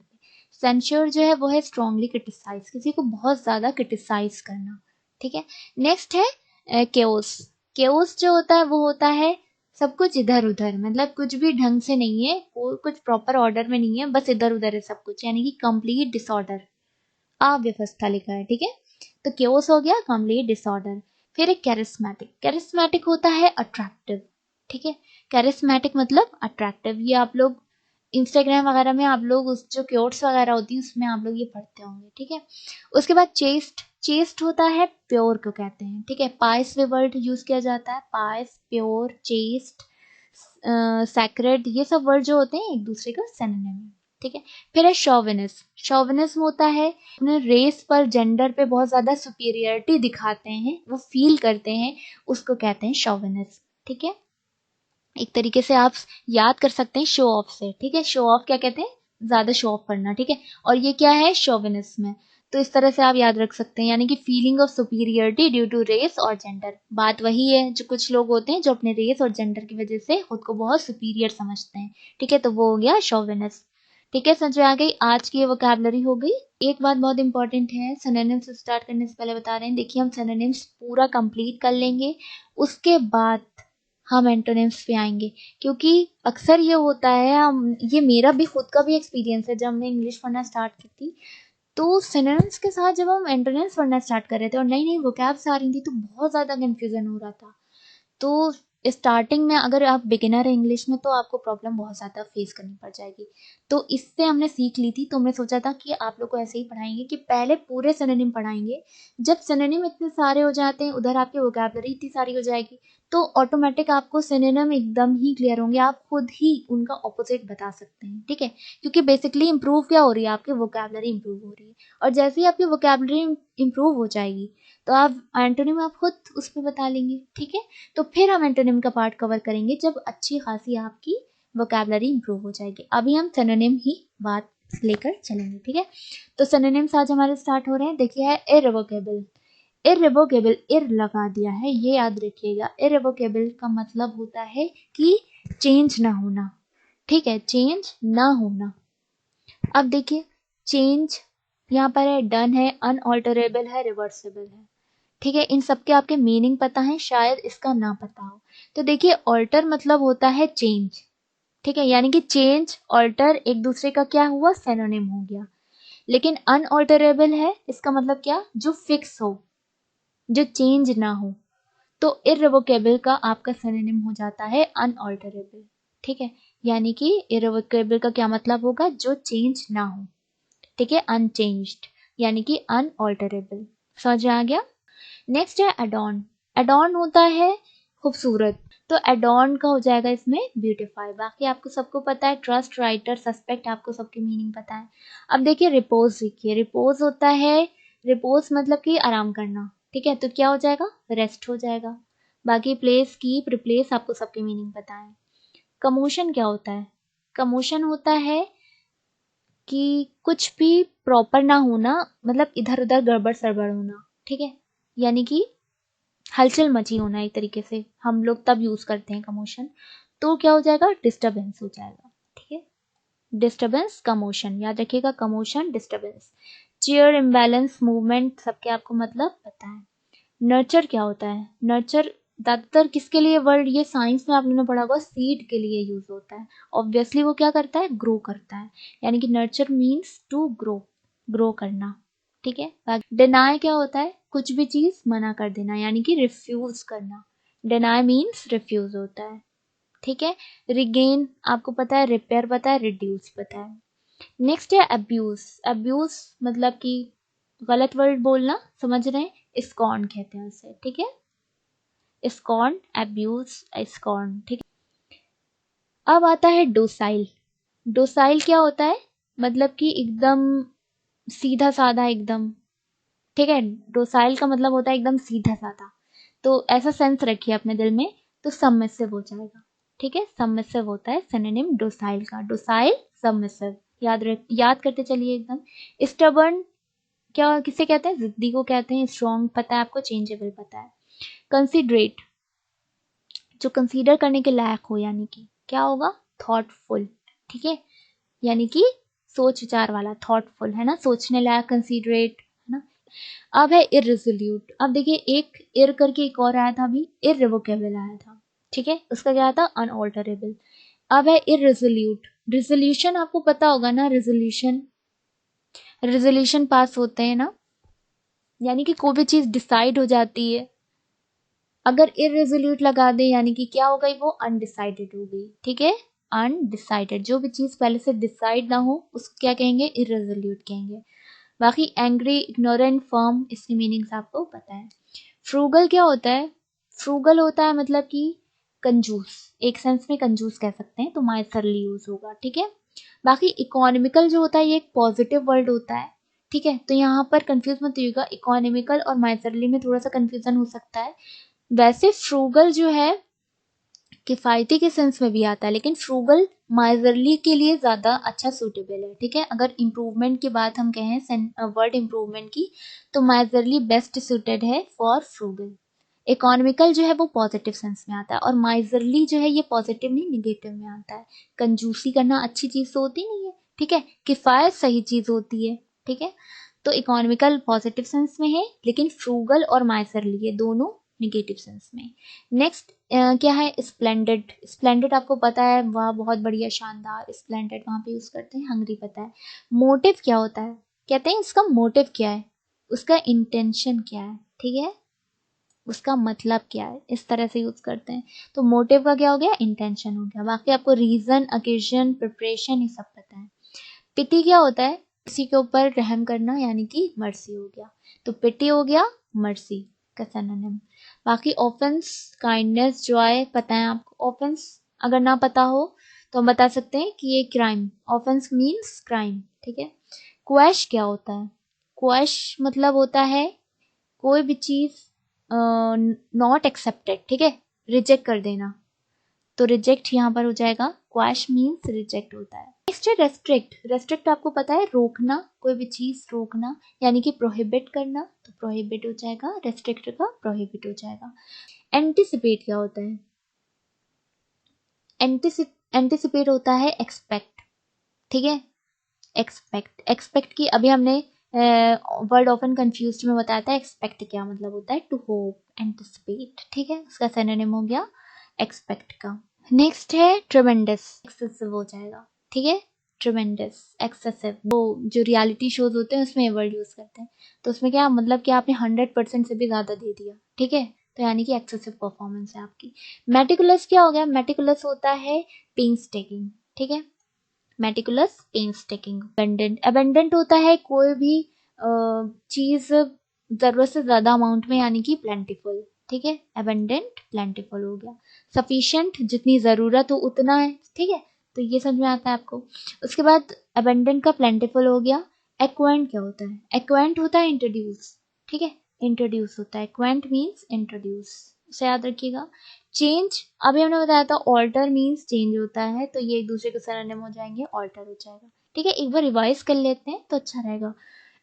Speaker 1: सेंश्योर जो है वो है स्ट्रांगली क्रिटिसाइज, किसी को बहुत ज्यादा क्रिटिसाइज करना, ठीक है। नेक्स्ट है केओस। केओस जो होता है वो होता है सब कुछ इधर उधर, मतलब कुछ भी ढंग से नहीं है, कुछ प्रॉपर ऑर्डर में नहीं है, बस इधर उधर है सब कुछ, यानी कि कंप्लीट डिसऑर्डर, अव्यवस्था लिखा है, ठीक है। तो केओस हो गया कंप्लीट डिसऑर्डर। फिर एक कैरिस्मेटिक। कैरिस्मेटिक होता है अट्रैक्टिव, ठीक है। कैरिस्मेटिक मतलब अट्रैक्टिव, ये आप लोग इंस्टाग्राम वगैरह में आप लोग उस जो क्योट्स वगैरह होती है उसमें आप लोग ये पढ़ते होंगे, ठीक है। उसके बाद चेस्ट। चेस्ट होता है प्योर को कहते हैं, ठीक है। पाइस में वर्ड यूज किया जाता है, पाइस, प्योर, चेस्ट, सैक्रेड, ये सब वर्ड जो होते हैं एक दूसरे का सिनोनिम है, ठीक है। फिर है शोविनिज्म। शोविनिज्म होता है अपने रेस पर, जेंडर पे बहुत ज्यादा सुपीरियरिटी दिखाते हैं, वो फील करते हैं, उसको कहते हैं शोविनिज्म, ठीक है। एक तरीके से आप याद कर सकते हैं शो ऑफ से, ठीक है। शो ऑफ क्या कहते हैं, ज्यादा शो ऑफ करना, ठीक है। और ये क्या है, शोविनिज्म है। तो इस तरह से आप याद रख सकते हैं, यानी कि feeling of superiority due to race और जेंडर। बात वही है, जो कुछ लोग होते हैं जो अपने रेस और जेंडर की वजह से खुद को बहुत सुपीरियर समझते हैं, ठीक है। तो वो हो गया शोविनिज्म, ठीक है। समझ में आ गई, आज की ये वोकैबुलरी हो गई। एक बात बहुत इंपॉर्टेंट है, सिनोनिम्स स्टार्ट करने से पहले बता रहे हैं, देखिए हम सिनोनिम्स पूरा कंप्लीट कर लेंगे, उसके बाद हम एंटोनिम्स पे आएंगे, क्योंकि अक्सर ये होता है, ये मेरा भी खुद का भी एक्सपीरियंस है, जब हमने इंग्लिश पढ़ना स्टार्ट की थी तो सिनोनिम्स के साथ जब हम एंटोनिम्स पढ़ना स्टार्ट कर रहे थे और नई नई वोकैब्स आ रही थी तो बहुत ज़्यादा कंफ्यूजन हो रहा था। तो स्टार्टिंग में अगर आप बिगिनर है इंग्लिश में तो आपको प्रॉब्लम बहुत ज़्यादा फेस करनी पड़ जाएगी। तो इससे हमने सीख ली थी, तो हमने सोचा था कि आप लोग को ऐसे ही पढ़ाएंगे कि पहले पूरे सिनोनिम पढ़ाएंगे, जब सिनोनिम इतने सारे हो जाते हैं, उधर आपकी वोकैबुलरी इतनी सारी हो जाएगी तो ऑटोमेटिक आपको सिनोनिम एकदम ही क्लियर होंगे, आप खुद ही उनका ऑपोजिट बता सकते हैं, ठीक है। क्योंकि बेसिकली इंप्रूव क्या हो रही है, आपकी वोकैबुलरी इंप्रूव हो रही है, और जैसे ही आपकी वोकैबुलरी इंप्रूव हो जाएगी तो आप एंटोनिम आप खुद उस पर बता लेंगे, ठीक है। तो फिर हम एंटोनिम का पार्ट कवर करेंगे जब अच्छी खासी आपकी वोकैबुलरी इंप्रूव हो जाएगी। अभी हम सिनोनिम ही बात लेकर चलेंगे, ठीक है। तो सिनोनिम्स आज हमारे स्टार्ट हो रहे हैं। देखिए है इररिवोकेबल। इररिवोकेबल, इर लगा दिया है, ये याद रखिएगा। इररिवोकेबल का मतलब होता है कि चेंज ना होना, ठीक है, चेंज ना होना। अब देखिए, चेंज यहाँ पर है, डन है, अनऑल्टरेबल है, रिवर्सिबल है। ठीक है, इन सब के आपके मीनिंग पता है, शायद इसका ना पता हो। तो देखिए, ऑल्टर मतलब होता है चेंज। ठीक है, यानी कि चेंज ऑल्टर एक दूसरे का क्या हुआ, सिनोनिम हो गया। लेकिन अनऑल्टरेबल है, इसका मतलब क्या, जो फिक्स हो, जो चेंज ना हो। तो इररिवोकेबल का आपका सिनोनिम हो जाता है अनऑल्टरेबल। ठीक है, यानी कि इररिवोकेबल का क्या मतलब होगा, जो चेंज ना हो। ठीक है, अनचेंज्ड यानी कि अनऑल्टरेबल। समझ आ गया। नेक्स्ट है एडॉन। एडॉन होता है खूबसूरत, तो एडॉन का हो जाएगा इसमें ब्यूटीफाई। बाकी आपको सबको पता है, ट्रस्ट, राइटर, सस्पेक्ट, आपको सबके मीनिंग पता है। अब देखिए रिपोज, देखिए रिपोज होता है, रिपोज मतलब कि आराम करना। ठीक है, तो क्या हो जाएगा, रेस्ट हो जाएगा। बाकी प्लेस, कीप, रिप्लेस, आपको सबके मीनिंग पता है। कमोशन क्या होता है, कमोशन होता है कि कुछ भी प्रॉपर ना होना, मतलब इधर उधर गड़बड़ सड़बड़ होना। ठीक है, यानी कि हलचल मची होना, एक तरीके से हम लोग तब यूज करते हैं कमोशन। तो क्या हो जाएगा, डिस्टरबेंस हो जाएगा। ठीक है, डिस्टरबेंस, कमोशन, याद रखिएगा, commotion, disturbance. Chair, imbalance, movement, सबके आपको मतलब पता है। नर्चर क्या होता है, नर्चर ज्यादातर किसके लिए वर्ड, ये साइंस में आप लोगों ने पढ़ा होगा, सीड के लिए यूज होता है। ऑब्वियसली वो क्या करता है, ग्रो करता है। यानी कि nurture means to grow, grow करना। ठीक है, डिनाई क्या होता है, कुछ भी चीज मना कर देना, यानी कि रिफ्यूज करना। डिनाई मीन्स रिफ्यूज होता है। ठीक है, रिगेन आपको पता है, रिपेयर पता है, रिड्यूस पता है। नेक्स्ट है अब्यूज। अब्यूज मतलब कि गलत वर्ड बोलना, समझ रहे हैं, स्कॉर्न कहते हैं उसे। ठीक है, स्कॉर्न, अब्यूज, स्कॉर्न। ठीक है, अब आता है डोसाइल। डोसाइल क्या होता है, मतलब कि एकदम सीधा साधा एकदम। ठीक है, डोसाइल का मतलब होता है एकदम सीधा साधा। तो ऐसा सेंस रखिए अपने दिल में, तो सबमिसिव हो जाएगा। ठीक है, सबमिसिव होता है सिनोनिम डोसाइल का, डोसाइल, सबमिसिव। याद करते चलिए एकदम। स्टबर्न क्या किसे कहते हैं, जिद्दी को कहते हैं। स्ट्रॉन्ग पता है आपको, चेंजेबल पता है। कंसिडरेट, जो कंसीडर करने के लायक हो, यानी कि क्या होगा, थॉटफुल। ठीक है, यानी कि सोच विचार वाला, थॉटफुल है ना, सोचने लायक, कंसीडरेट है ना। अब है इररिजोल्यूट। अब देखिए, एक इर करके एक और आया था अभी, इररिवोकेबल आया था। ठीक है, उसका क्या था, अनऑल्टरेबल। अब है इररिजोल्यूट। रिजोल्यूशन आपको पता होगा ना, रिजोल्यूशन, रिजोल्यूशन पास होते हैं ना, यानी कि कोई भी चीज डिसाइड हो जाती है। अगर इररिजोल्यूट लगा दे, यानी कि क्या हो गई, वो अनडिसाइडेड हो गई। ठीक है, अनडिसाइडेड, जो भी चीज पहले से डिसाइड ना हो उसको क्या कहेंगे, इररिजोल्यूट कहेंगे। बाकी एंग्री, इग्नोरेंट, फर्म, इसकी मीनिंग्स आपको पता है। फ्रूगल क्या होता है, फ्रूगल होता है मतलब कि कंजूस, एक सेंस में कंजूस कह सकते हैं, तो माइसरली यूज होगा। ठीक है, बाकी इकोनॉमिकल जो होता है, ये एक पॉजिटिव वर्ड होता है। ठीक है, तो यहाँ पर कंफ्यूज मत होइएगा, इकोनॉमिकल और माइसरली में थोड़ा सा कंफ्यूजन हो सकता है। वैसे फ्रूगल जो है किफायती के सेंस में भी आता है, लेकिन फ्रूगल माइजरली के लिए ज्यादा अच्छा सूटेबल है। ठीक है, अगर इम्प्रूवमेंट की बात हम कहें, वर्ड इम्प्रूवमेंट की, तो माइजरली बेस्ट सूटेड है फॉर फ्रूगल। इकोनॉमिकल जो है वो पॉजिटिव सेंस में आता है, और माइजरली जो है ये पॉजिटिव नहीं, निगेटिव में आता है। कंजूसी करना अच्छी चीज तो होती नहीं है। ठीक है, किफायत सही चीज होती है। ठीक है, तो इकोनॉमिकल पॉजिटिव सेंस में है, लेकिन फ्रूगल और माइजरली ये दोनों निगेटिव सेंस में। नेक्स्ट क्या है, स्प्लेंडेड। स्प्लेंडेड आपको पता है, वाह बहुत बढ़िया, शानदार, स्प्लेंडेड वहां पे यूज करते हैं। हंग्री पता है। मोटिव क्या होता है, कहते हैं इसका मोटिव क्या है, उसका इंटेंशन क्या है। ठीक है, उसका मतलब क्या है, इस तरह से यूज करते हैं। तो मोटिव का क्या हो गया, इंटेंशन हो गया। बाकी आपको रीजन, ओकेजन, प्रिपरेशन, ये सब पता है। पिटी क्या होता है, किसी के ऊपर रहम करना, यानी कि मर्सी हो गया। तो पिटी हो गया मर्सी का सिनोनिम। बाकी ऑफेंस, काइंडनेस, जॉय पता है आपको। ऑफेंस अगर ना पता हो तो हम बता सकते हैं कि ये क्राइम, ऑफेंस मीन्स क्राइम। ठीक है, क्वैश क्या होता है, क्वैश मतलब होता है कोई भी चीज नॉट एक्सेप्टेड। ठीक है, रिजेक्ट कर देना, तो रिजेक्ट यहाँ पर हो जाएगा, क्वैश मीन्स रिजेक्ट होता है। नेक्स्ट है रेस्ट्रिक्ट। रेस्ट्रिक्ट आपको पता है, रोकना, कोई भी चीज रोकना, यानी कि प्रोहिबिट करना, तो प्रोहिबिट हो जाएगा, रेस्ट्रिक्ट का प्रोहिबिट हो जाएगा। एंटिसिपेट क्या होता है, एंटिसिपेट होता है एक्सपेक्ट, ठीक है। एक्सपेक्ट की अभी हमने वर्ड ऑफन कंफ्यूज्ड में बताया था एक्सपेक्ट क्या मतलब होता है, टू होप, एंटिसिपेट, ठीक है। उसका सिनोनिम हो गया एक्सपेक्ट का। नेक्स्ट है ट्रेमेंडस, एक्सेसिव हो जाएगा, ठीक है। ट्रेमेंडस, एक्सेसिव, वो जो रियलिटी शोज होते हैं उसमें वर्ड यूज करते हैं, तो उसमें क्या मतलब कि आपने 100% से भी ज्यादा दे दिया, ठीक है, तो यानी कि एक्सेसिव परफॉर्मेंस है आपकी। मेटिकुलस क्या हो गया, मेटिकुलस होता है पेन्स टेकिंग, ठीक है। Meticulous, painstaking. Abundant, abundant होता है कोई भी चीज जरूरत से ज्यादा अमाउंट में, यानी कि प्लेंटिफुल, ठीक है। अबेंडेंट, प्लेंटिफुल हो गया। सफिशिएंट, जितनी जरूरत हो उतना है, ठीक है, तो ये समझ में आता है आपको। उसके बाद अबेंडेंट का प्लेंटिफुल हो गया। एक्वेंट क्या होता है, एक्वेंट होता है इंट्रोड्यूस, ठीक है, इंट्रोड्यूस होता है, एक्वेंट मीन्स इंट्रोड्यूस, इसे याद रखिएगा। चेंज, अभी हमने बताया था ऑल्टर मीन्स चेंज होता है, तो ये एक दूसरे के सिनोनिम हो जाएंगे, ऑल्टर हो जाएगा, ठीक है। एक बार रिवाइज कर लेते हैं तो अच्छा रहेगा।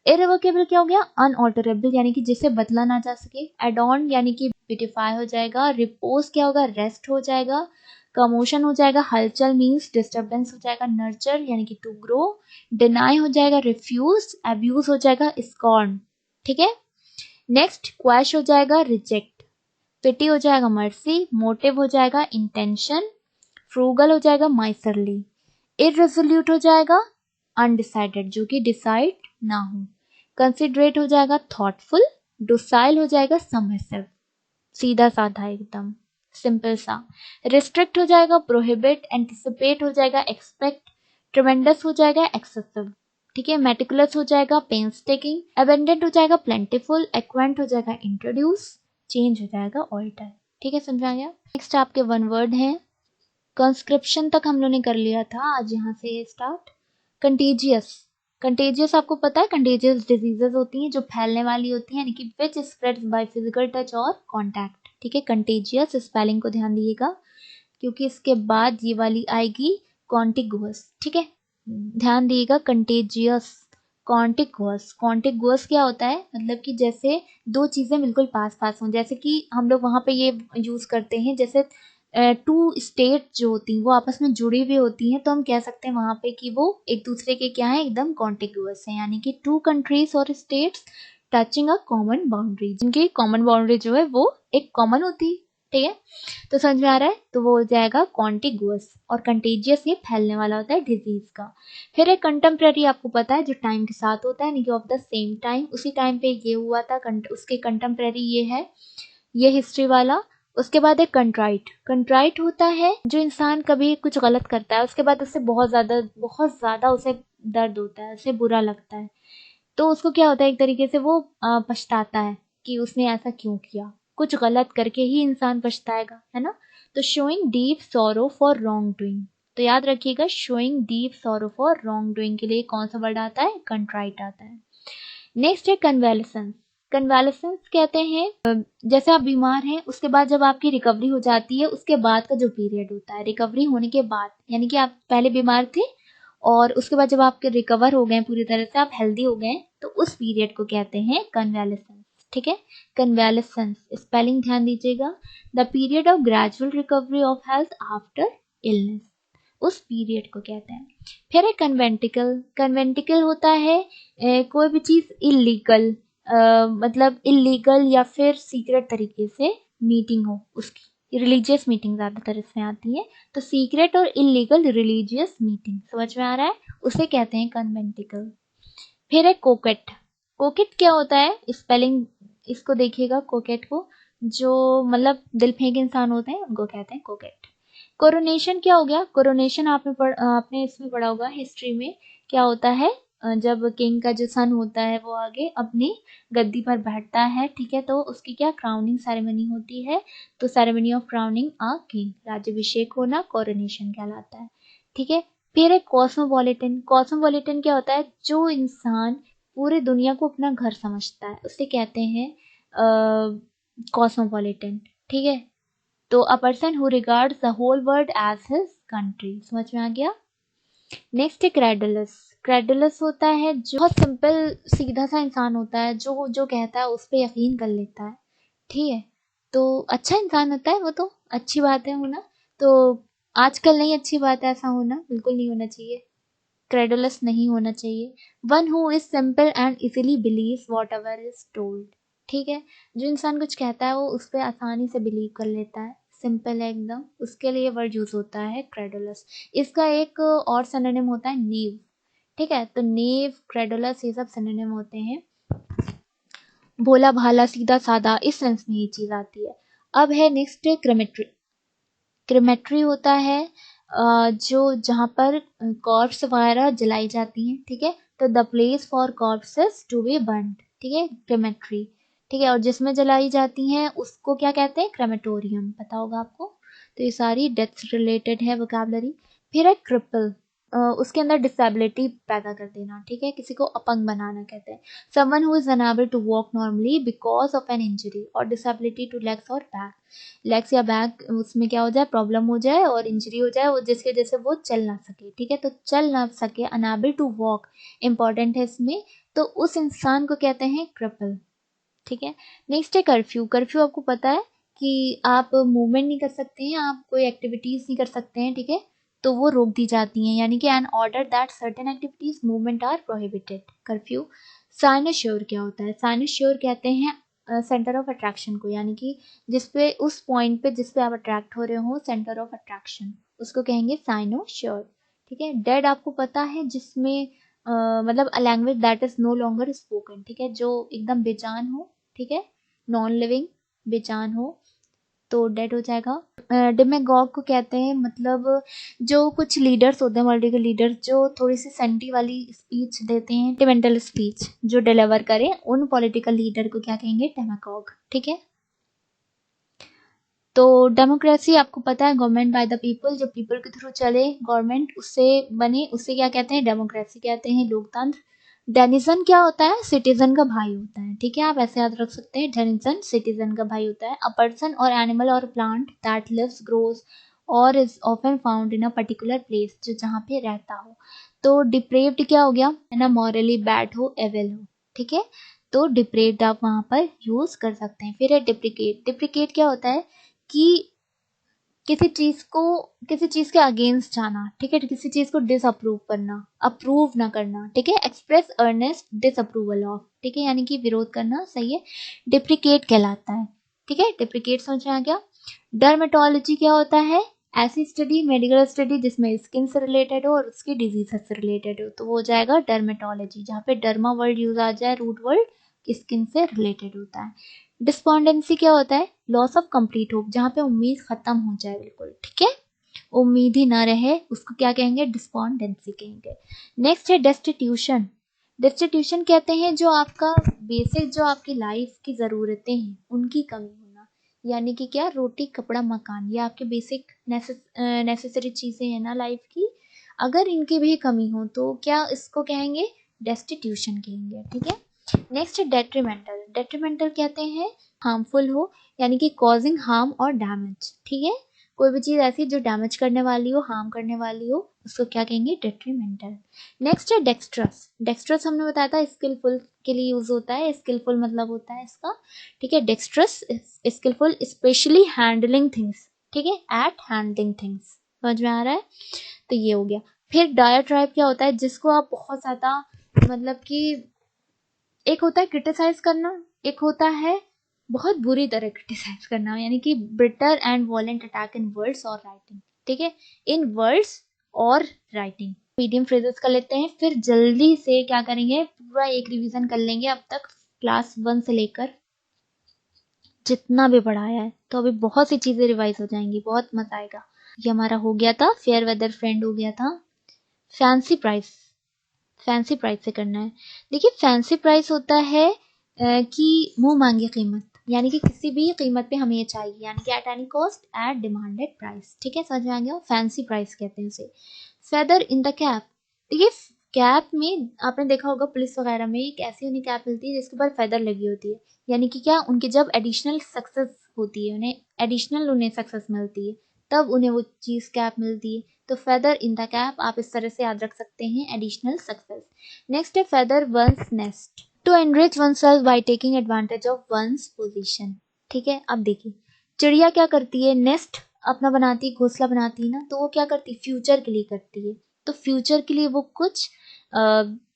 Speaker 1: इररिवोकेबल क्या हो गया, अनऑल्टरेबल यानी कि जिसे बदला ना जा सके। एडॉन यानी कि ब्यूटिफाई हो जाएगा। रिपोज क्या होगा, रेस्ट हो जाएगा। कमोशन हो जाएगा, हलचल मीन्स डिस्टर्बेंस हो जाएगा। नर्चर यानी कि टू ग्रो। डिनाई हो जाएगा, रिफ्यूज। अब्यूज हो जाएगा, स्कॉर्न, ठीक है। नेक्स्ट क्वैश हो जाएगा, रिजेक्ट। पिटी हो जाएगा, मर्सी। मोटिव हो जाएगा, इंटेंशन। फ्रूगल हो जाएगा, माइसरली। इररेजोल्यूट हो जाएगा, अनडिसाइडेड, जो कि डिसाइड ना हो। कंसिडरेट हो जाएगा, थॉटफुल। डोसाइल हो जाएगा, सबमिसिव, सीधा साधा एकदम सिंपल सा। रिस्ट्रिक्ट हो जाएगा, प्रोहिबिट। एंटिसिपेट हो जाएगा, एक्सपेक्ट। ट्रेमेंडस हो जाएगा, एक्सेसिव, ठीक है। मेटिकुलस हो जाएगा, पेन्स टेकिंग। अबेंडेंट हो जाएगा, प्लेंटिफुल। एक्वेंट हो जाएगा, इंट्रोड्यूस। चेंज हो जाएगा, ऑल्टर, ठीक है, समझ आ गया। नेक्स्ट आपके वन वर्ड है। कंस्क्रिप्शन तक हम लोगों ने कर लिया था, आज यहाँ से स्टार्ट। कंटेजियस, कंटेजियस आपको पता है कंटेजियस डिजीजेस होती हैं जो फैलने वाली होती हैं, यानी कि विच स्प्रेड्स बाय फिजिकल टच और कांटेक्ट, ठीक है। कंटेजियस स्पेलिंग को ध्यान दिएगा क्योंकि इसके बाद ये वाली आएगी कॉन्टिगुअस, ठीक है, ध्यान दिएगा। कंटेजियस, कॉन्टिगुअस, कॉन्टिगुअस क्या होता है, मतलब कि जैसे दो चीजें बिल्कुल पास पास हों, जैसे कि हम लोग वहां पे ये यूज करते हैं, जैसे टू स्टेट जो होती हैं वो आपस में जुड़ी हुई होती हैं, तो हम कह सकते हैं वहां पे कि वो एक दूसरे के क्या है, एकदम कॉन्टिगुअस है, यानी कि टू कंट्रीज और states touching a common boundary, जिनकी कॉमन बाउंड्री जो है वो एक कॉमन होती है, ठीक है। तो समझ में आ रहा है, तो वो हो जाएगा कॉन्टिगुअस। और कंटेजियस ये फैलने वाला होता है डिजीज का। फिर एक कंटेम्प्रेरी, आपको पता है जो टाइम के साथ होता है, यानी कि ऑफ द सेम टाइम, उसी टाइम पे ये हुआ था, उसके कंटेम्प्रेरी ये है, ये हिस्ट्री वाला। उसके बाद एक कंट्राइट, कंट्राइट होता है जो इंसान कभी कुछ गलत करता है उसके बाद उससे बहुत ज्यादा उसे दर्द होता है, उसे बुरा लगता है, तो उसको क्या होता है, एक तरीके से वो पछताता है कि उसने ऐसा क्यों किया, कुछ गलत करके ही इंसान पछताएगा, है ना। तो showing deep sorrow for wrong doing, तो याद रखिएगा showing deep sorrow for wrong doing के लिए कौन सा वर्ड आता है, कंट्राइट आता है। नेक्स्ट है कन्वेलेसेंस, कन्वेलेसेंस कहते हैं जैसे आप बीमार हैं उसके बाद जब आपकी रिकवरी हो जाती है उसके बाद का जो पीरियड होता है, रिकवरी होने के बाद, यानी कि आप पहले बीमार थे और उसके बाद जब आपके रिकवर हो गए पूरी तरह से, आप हेल्दी हो गए, तो उस पीरियड को कहते हैं कन्वेलेसेंस, ठीक है। कन्वेलेसेंस स्पेलिंग ध्यान दीजिएगा, the period of gradual recovery of health after illness, उस पीरियड को कहते हैं। फिर है कन्वेंटिकल, कन्वेंटिकल होता है कोई भी चीज इलीगल, मतलब इलीगल या फिर सीक्रेट तरीके से मीटिंग हो, उसकी रिलीजियस मीटिंग ज्यादातर इसमें आती है, तो सीक्रेट और इलीगल रिलीजियस मीटिंग, समझ में आ रहा है, उसे कहते हैं कन्वेंटिकल। फिर है कोकेट, कोकेट क्या होता है, स्पेलिंग इसको देखिएगा, कोकेट को, जो मतलब दिल फेंक इंसान होते हैं उनको कहते हैं कोकेट। कोरोनेशन क्या हो गया, कोरोनेशन आपने इसमें पढ़ा होगा हिस्ट्री में, क्या होता है, जब किंग का जो सन होता है वो आगे अपनी गद्दी पर बैठता है, ठीक है, तो उसकी क्या क्राउनिंग सेरेमनी होती है, तो ceremony of crowning a king, राज्याभिषेक होना कोरोनेशन कहलाता है, ठीक है। फिर एक कॉस्मोपॉलिटन, कॉस्मोपॉलिटन क्या होता है, जो इंसान पूरी दुनिया को अपना घर समझता है उसे कहते हैं कॉस्मोपॉलिटन, ठीक है। तो a person who regards the whole world as his country, समझ में आ गया। नेक्स्ट है क्रेडुलस, क्रेडुलस होता है जो बहुत सिंपल सीधा सा इंसान होता है, जो जो कहता है उस पर यकीन कर लेता है, ठीक है, तो अच्छा इंसान होता है वो, तो अच्छी बात है होना। तो आजकल नहीं, अच्छी बात है ऐसा होना, बिल्कुल नहीं होना चाहिए, क्रेडुलस नहीं होना चाहिए। One who is simple and easily believe what ever is told, ठीक है, जो इंसान कुछ कहता है वो उस पर आसानी से बिलीव कर लेता है, सिंपल है एकदम, उसके लिए वर्ड यूज होता है क्रेडुलस। इसका एक और सिनोनिम होता है नीव, ठीक है, तो नीव, क्रेडुलस, ये सब सिनोनिम होते हैं। भोला भाला सीधा साधा, इस सेंस में ये चीज आती है। अब है नेक्स्ट क्रेमेट्री। क्रेमेट्री होता है जो जहाँ पर कॉर्प्स वगैरह जलाई जाती हैं, ठीक है, तो the place for corpses to be burned, ठीक है, क्रेमेट्री, ठीक है, और जिसमें जलाई जाती हैं उसको क्या कहते हैं, क्रेमेटोरियम, पता होगा आपको। तो ये सारी डेथ रिलेटेड है वोकैबुलरी। फिर है क्रिपल, उसके अंदर डिसेबिलिटी पैदा कर देना, ठीक है, किसी को अपंग बनाना कहते हैं। Someone who is unable to walk normally because of an injury और डिसेबिलिटी टू लेग्स और बैक, लेग्स या बैक उसमें क्या हो जाए, प्रॉब्लम हो जाए और इंजरी हो जाए, वो जिसकी वजह से वो चल ना सके, ठीक है, तो चल ना सके, अनएबल टू वॉक इंपॉर्टेंट है इसमें, तो उस इंसान को कहते हैं क्रिपल, ठीक है। नेक्स्ट है कर्फ्यू। कर्फ्यू आपको पता है कि आप मूवमेंट नहीं कर सकते हैं, आप कोई एक्टिविटीज नहीं कर सकते हैं, ठीक है, तो वो रोक दी जाती हैं, यानी कि an order that certain activities movement are prohibited, curfew. Cynosure क्या होता है, साइनोश्योर कहते हैं सेंटर ऑफ अट्रैक्शन को, यानी कि जिसपे उस पॉइंट पे जिसपे आप अट्रैक्ट हो रहे हो, सेंटर ऑफ अट्रैक्शन, उसको कहेंगे साइनोश्योर, ठीक है। डेड आपको पता है जिसमें मतलब a language that is no longer spoken, ठीक है, जो एकदम बेजान हो, ठीक है, नॉन लिविंग, बेजान हो, तो डेड हो जाएगा। डेमेगॉग को कहते हैं, मतलब जो कुछ लीडर्स होते हैं, वर्ल्ड के लीडर, जो थोड़ी सी सेंटी वाली स्पीच देते हैं, सेंटिमेंटल स्पीच जो डिलीवर करें, उन पॉलिटिकल लीडर को क्या कहेंगे, डेमेगॉग, ठीक है। तो डेमोक्रेसी आपको पता है, गवर्नमेंट बाय द पीपल, जो पीपल के थ्रू चले गवर्नमेंट, उससे बने, उससे क्या कहते हैं, डेमोक्रेसी कहते हैं, लोकतंत्र। डेनिजन क्या होता है, सिटीजन का भाई होता है, ठीक है, आप ऐसे याद रख सकते हैं, डेनिजन सिटीजन का भाई होता है। अ पर्सन और एनिमल और प्लांट दैट लिव्स ग्रोज और is often found in a particular place, जो जहाँ पे रहता हो। तो डिप्रेव्ड क्या हो गया, है ना, मॉरली बैड हो, एविल हो, ठीक है, तो डिप्रेव्ड आप वहां पर यूज कर सकते हैं। फिर है डिप्रिकेट। डिप्रिकेट क्या होता है कि किसी चीज को, किसी चीज के अगेंस्ट जाना, ठीक है, किसी चीज को डिसअप्रूव करना, अप्रूव ना करना, ठीक है, एक्सप्रेस अर्नेस्ट डिसअप्रूवल ऑफ, ठीक है, यानी कि विरोध करना, सही है, डिप्रिकेट कहलाता है, ठीक है, डिप्रिकेट समझ में आ गया। डर्मेटोलॉजी क्या होता है, ऐसी स्टडी, मेडिकल स्टडी जिसमें स्किन से रिलेटेड हो और उसकी डिजीज से रिलेटेड हो, तो वो हो जाएगा डर्मेटोलॉजी, जहाँ पे डर्मा वर्ड यूज आ जाए, रूट वर्ड स्किन से रिलेटेड होता है। डिस्पोंडेंसी क्या होता है, लॉस ऑफ कंप्लीट होप, जहाँ पे उम्मीद खत्म हो जाए बिल्कुल, ठीक है, उम्मीद ही ना रहे, उसको क्या कहेंगे, डिस्पोंडेंसी कहेंगे। नेक्स्ट है डेस्टिट्यूशन। डेस्टिट्यूशन कहते हैं जो आपका बेसिक, जो आपकी लाइफ की ज़रूरतें हैं उनकी कमी होना, यानी कि क्या, रोटी कपड़ा मकान, ये आपके बेसिक नेसेसरी चीज़ें हैं ना लाइफ की, अगर इनकी भी कमी हो तो क्या इसको कहेंगे, डेस्टिट्यूशन कहेंगे, ठीक है। नेक्स्ट है डेट्रीमेंटल। डेट्रीमेंटल कहते हैं हार्मफुल हो, यानी कि कॉजिंग हार्म और डैमेज, ठीक है, कोई भी चीज़ ऐसी जो डैमेज करने वाली हो, हार्म करने वाली हो, उसको क्या कहेंगे, डेट्रीमेंटल। नेक्स्ट है डेक्स्ट्रस। डेक्स्ट्रस हमने बताया था स्किलफुल के लिए यूज होता है, स्किलफुल मतलब होता है इसका, ठीक है, dexterous skilful, specially handling things, ठीक है, एट हैंडलिंग थिंग्स, समझ में आ रहा है, तो ये हो गया। फिर डायाट्राइब क्या होता है, जिसको आप बहुत ज्यादा, मतलब कि एक होता है क्रिटिसाइज करना, एक होता है बहुत बुरी तरह क्रिटिसाइज करना, यानी कि bitter and violent attack in words और राइटिंग, ठीक है, इन वर्ड्स और राइटिंग। मीडियम फ्रेजेस कर लेते हैं, फिर जल्दी से क्या करेंगे, पूरा एक रिवीजन कर लेंगे अब तक क्लास 1 से लेकर जितना भी पढ़ाया है, तो अभी बहुत सी चीजें रिवाइज हो जाएंगी, बहुत मजा आएगा। ये हमारा हो गया था, फेयर वेदर फ्रेंड हो गया था। फैंसी प्राइस, फैंसी प्राइस से करना है। देखिए फैंसी प्राइस होता है कि मुंह मांगी कीमत, यानी कि किसी भी कीमत पे हमें ये चाहिए, यानी कि at any cost at demanded price, ठीक है, समझ में आ गया, फैंसी प्राइस कहते हैं इसे। Feather in the cap. देखिए कैप में आपने देखा होगा पुलिस वगैरह में एक ऐसी उन्हें कैप मिलती है जिसके ऊपर फेदर लगी होती है, यानी कि क्या, उनकी जब एडिशनल सक्सेस होती है, उन्हें एडिशनल उन्हें सक्सेस मिलती है, तब उन्हें वो चीज कैप मिलती है, तो फेदर इन द कैप आप इस तरह से याद रख सकते हैं, एडिशनल सक्सेस। नेक्स्ट है feather one's nest, to enrich oneself by taking advantage of one's position, ठीक है। अब देखिए चिड़िया क्या करती है, नेस्ट अपना बनाती है, घोंसला बनाती है ना, तो वो क्या करती है, फ्यूचर के लिए करती है। तो फ्यूचर के लिए वो कुछ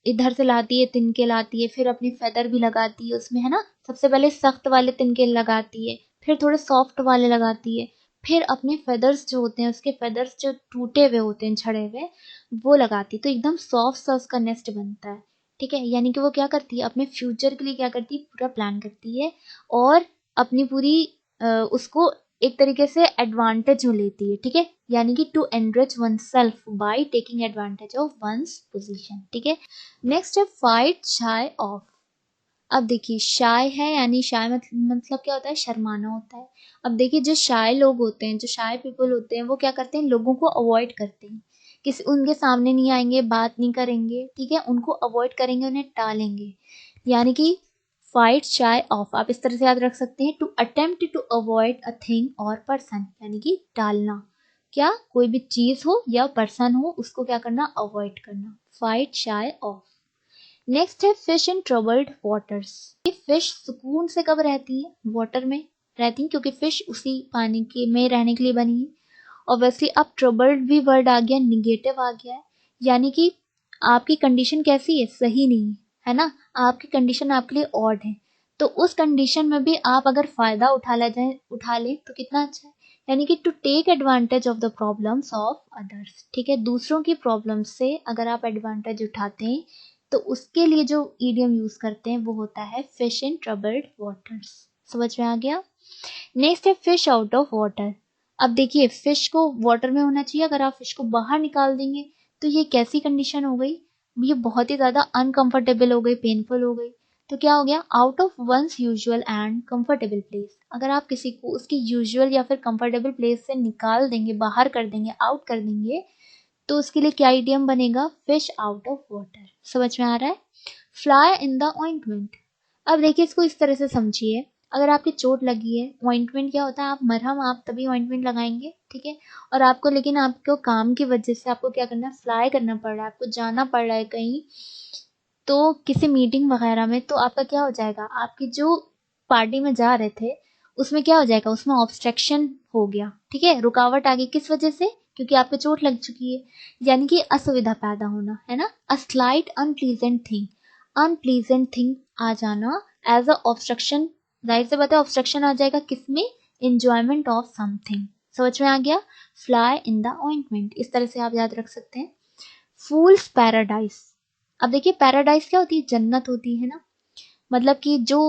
Speaker 1: इधर से लाती है, तिनके लाती है, फिर अपनी फेदर भी लगाती है उसमें, है ना। सबसे पहले सख्त वाले तिनके लगाती है, फिर थोड़े सॉफ्ट वाले लगाती है, फिर अपने फेदर्स जो होते हैं, उसके फेदर्स जो टूटे हुए होते हैं, झड़े हुए, वो लगाती है। तो एकदम सॉफ्ट सा उसका नेस्ट बनता है। ठीक है, यानी कि वो क्या करती है, अपने फ्यूचर के लिए क्या करती है, पूरा प्लान करती है, और अपनी पूरी उसको एक तरीके से एडवांटेज में लेती है। ठीक है, यानी कि to enrich oneself by taking advantage of one's position. ठीक है, नेक्स्ट है फाइट शाय ऑफ। अब देखिए शाय है, यानी शाय मतलब क्या होता है, शर्माना होता है। अब देखिए जो शाय लोग होते हैं, जो शाय पीपल होते हैं, वो क्या करते हैं, लोगों को अवॉइड करते हैं, किसी उनके सामने नहीं आएंगे, बात नहीं करेंगे। ठीक है, उनको अवॉइड करेंगे, उन्हें टालेंगे, यानी कि फाइट शाय ऑफ आप इस तरह से याद रख सकते हैं, to attempt to avoid a thing और पर्सन, यानी कि टालना। क्या, कोई भी चीज हो या पर्सन हो, उसको क्या करना, अवॉइड करना, फाइट शाय ऑफ। नेक्स्ट है फिश इन ट्रबल्ड वाटर्स। ये फिश सुकून से कब रहती है, वाटर में रहती है, क्योंकि फिश उसी पानी के में रहने के लिए बनी है। ऑब्वियसली अब ट्रबल्ड भी वर्ड आ गया, निगेटिव आ गया है, यानी कि आपकी कंडीशन कैसी है, सही नहीं है ना, आपकी कंडीशन आपके लिए ऑड है। तो उस कंडीशन में भी आप अगर फायदा उठा ले तो कितना अच्छा है, यानी कि to take advantage of the problems of others. ठीक है, दूसरों की प्रॉब्लम से अगर आप एडवांटेज उठाते हैं, तो उसके लिए जो ईडियम यूज करते हैं वो होता है फिश इन ट्रबल्ड वाटर्स। समझ में आ गया। नेक्स्ट है फिश आउट ऑफ वाटर। अब देखिए फिश को वाटर में होना चाहिए, अगर आप फिश को बाहर निकाल देंगे तो ये कैसी कंडीशन हो गई, ये बहुत ही ज्यादा अनकंफर्टेबल हो गई, पेनफुल हो गई। तो क्या हो गया, out of one's usual and comfortable place. अगर आप किसी को उसकी यूजुअल या फिर कंफर्टेबल प्लेस से निकाल देंगे, बाहर कर देंगे, आउट कर देंगे, तो उसके लिए क्या इडियम बनेगा, फिश आउट ऑफ वाटर। समझ में आ रहा है। Fly in the ointment. अब देखिए इसको इस तरह से समझिए, अगर आपकी चोट लगी है, ऑइंटमेंट क्या होता है, आप मरहम, आप तभी ऑइंटमेंट लगाएंगे। ठीक है, और आपको, लेकिन आपको काम की वजह से आपको क्या करना है, फ्लाई करना पड़ रहा है, आपको जाना पड़ रहा है कहीं, तो किसी मीटिंग वगैरह में, तो आपका क्या हो जाएगा, आपकी जो पार्टी में जा रहे थे उसमें क्या हो जाएगा, उसमें ऑब्स्ट्रक्शन हो गया। ठीक है, रुकावट आ गई, किस वजह से, क्योंकि आपको चोट लग चुकी है, यानी कि असुविधा पैदा होना, है ना। A slight unpleasant thing, unpleasant thing आ जाना एज अ ऑब्स्ट्रक्शन, जाहिर से बात है ऑब्स्ट्रक्शन आ जाएगा किसमें, इंजॉयमेंट ऑफ समथिंग। समझ में आ गया, फ्लाई इन द ऑइंटमेंट, इस तरह से आप याद रख सकते हैं। फूल्स पैराडाइज। अब देखिए पैराडाइज क्या होती है, जन्नत होती है ना, मतलब कि जो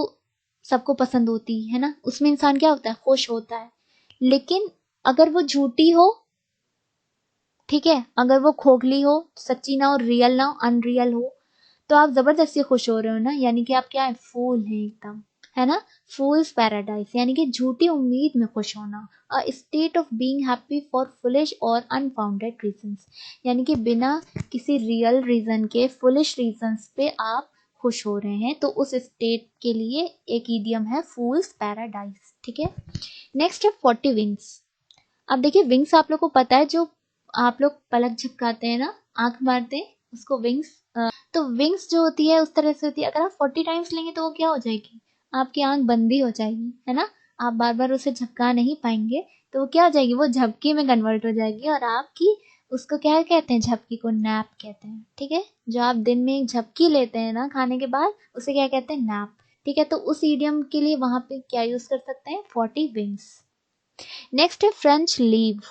Speaker 1: सबको पसंद होती है ना, उसमें इंसान क्या होता है, खुश होता है। लेकिन अगर वो झूठी हो, ठीक है, अगर वो खोखली हो, सच्ची ना हो, रियल ना हो, अनरियल हो, तो आप जबरदस्ती खुश हो रहे हो ना, यानी कि आप क्या है, फूल है एकदम, है ना। फूल्स पैराडाइज यानी कि झूठी उम्मीद में खुश होना। A state of being happy for foolish और अनफाउंडेड रीजंस, यानी कि बिना किसी रियल रीजन के, फुलिश रीजंस पे आप खुश हो रहे हैं, तो उस स्टेट के लिए एक इडियम है फूल्स पैराडाइज। ठीक है, नेक्स्ट है 40 विंग्स। अब देखिए विंग्स आप लोग को पता है, जो आप लोग पलक झपकाते हैं ना, आंख मारते हैं, उसको विंग्स। तो विंग्स जो होती है उस तरह से होती है, अगर आप 40 टाइम्स लेंगे तो वो क्या हो जाएगी, आपकी आंख बंदी हो जाएगी, है ना, आप बार बार उसे झपका नहीं पाएंगे, तो वो क्या हो जाएगी, वो झपकी में कन्वर्ट हो जाएगी, और आपकी उसको क्या कहते हैं, झपकी को नैप कहते हैं। ठीक है, जो आप दिन में एक झपकी लेते हैं ना खाने के बाद, उसे क्या कहते हैं, नैप। ठीक है, तो उस ईडियम के लिए वहां पे क्या यूज कर सकते हैं, 40 विंग्स। नेक्स्ट है French leave.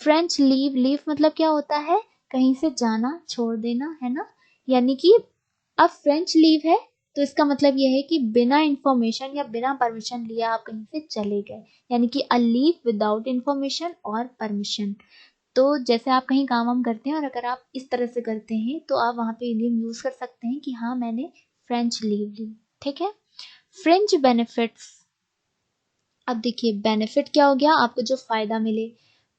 Speaker 1: French leave, leave मतलब क्या होता है, कहीं से जाना, छोड़ देना, है ना, यानी कि अब फ्रेंच लीव है, तो इसका मतलब यह है कि बिना इंफॉर्मेशन या बिना परमिशन लिए आप कहीं से चले गए, यानी कि अ लीव विदाउट इंफॉर्मेशन और परमिशन। तो जैसे आप कहीं काम वाम करते हैं, और अगर आप इस तरह से करते हैं, तो आप वहां पे इडियम यूज कर सकते हैं कि हाँ मैंने फ्रेंच लीव ली। ठीक है, फ्रेंच बेनिफिट्स। अब देखिए बेनिफिट क्या हो गया, आपको जो फायदा मिले,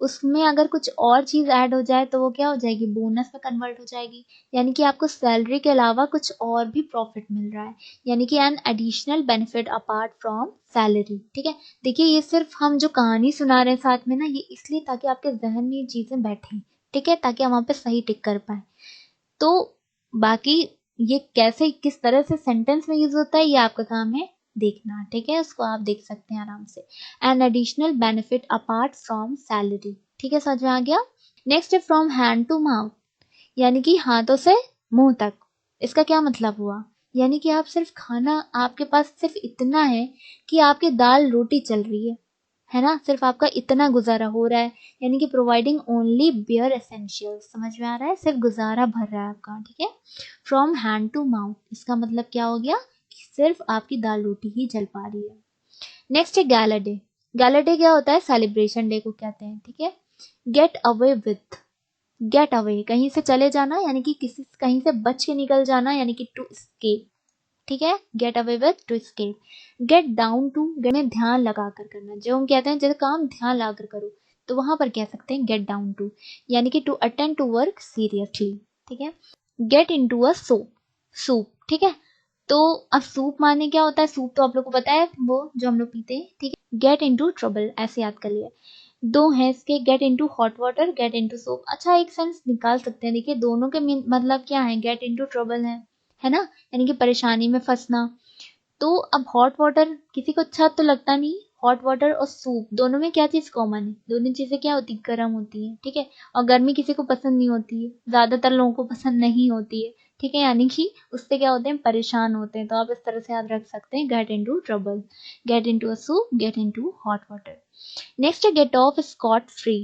Speaker 1: उसमें अगर कुछ और चीज ऐड हो जाए तो वो क्या हो जाएगी, बोनस में कन्वर्ट हो जाएगी, यानी कि आपको सैलरी के अलावा कुछ और भी प्रॉफिट मिल रहा है, यानी कि an additional benefit apart from salary. ठीक है, देखिए ये सिर्फ हम जो कहानी सुना रहे हैं साथ में ना, ये इसलिए ताकि आपके जहन में ये चीजें बैठे, ठीक है, ताकि हम वहां पे सही टिक कर पाए। तो बाकी ये कैसे, किस तरह से सेंटेंस में यूज होता है, ये आपका काम है देखना, ठीक है, उसको आप देख सकते हैं आराम से। An additional benefit apart from salary, ठीक है, समझ में आ गया। नेक्स्ट है फ्रॉम हैंड टू माउथ, यानी कि हाथों से मुंह तक। इसका क्या मतलब हुआ, यानी कि आप सिर्फ खाना, आपके पास सिर्फ इतना है कि आपकी दाल रोटी चल रही है ना, सिर्फ आपका इतना गुजारा हो रहा है, यानी कि प्रोवाइडिंग ओनली बियर एसेंशियल्स, समझ में आ रहा है, सिर्फ गुजारा भर रहा है आपका, ठीक है। फ्रॉम हैंड टू माउथ, इसका मतलब क्या हो गया कि सिर्फ आपकी दाल रोटी ही चल पा रही है। नेक्स्ट है गैला डे। गैला डे क्या होता है, सेलिब्रेशन डे को कहते हैं, ठीक है। Get away with, get away कहीं से चले जाना, यानी कि किसी कहीं से बच के निकल जाना, यानी कि टू स्केप, ठीक है, get away with to escape. Get down to, get में ध्यान लगा कर करना, जो हम कहते हैं जैसे काम ध्यान लगा कर करो, तो वहां पर कह सकते हैं गेट डाउन टू, यानी कि to attend to work seriously, ठीक है। Get into a soup, soup, ठीक है। तो अब सूप माने क्या होता है, सूप तो आप लोग को पता है, वो जो हम लोग पीते हैं, ठीक है। गेट इनटू ट्रबल, ऐसे याद कर लिया। दो हैं इसके, gate into hot water, get into soap. अच्छा, एक सेंस निकाल सकते हैं, देखिए दोनों के मतलब क्या है, गेट इनटू ट्रबल है ना, यानी कि परेशानी में फंसना। तो अब हॉट वाटर किसी को अच्छा तो लगता नहीं, हॉट वाटर और सूप दोनों में क्या चीज कॉमन है, दोनों चीजें क्या होती है, गर्म होती है, ठीक है। और गर्मी किसी को पसंद नहीं होती है, ज्यादातर लोगों को पसंद नहीं होती है, ठीक है, यानी कि उससे क्या होते हैं, परेशान होते हैं। तो आप इस तरह से याद रख सकते हैं, get into trouble, get into a soup, get into hot water. Next है get off scot free.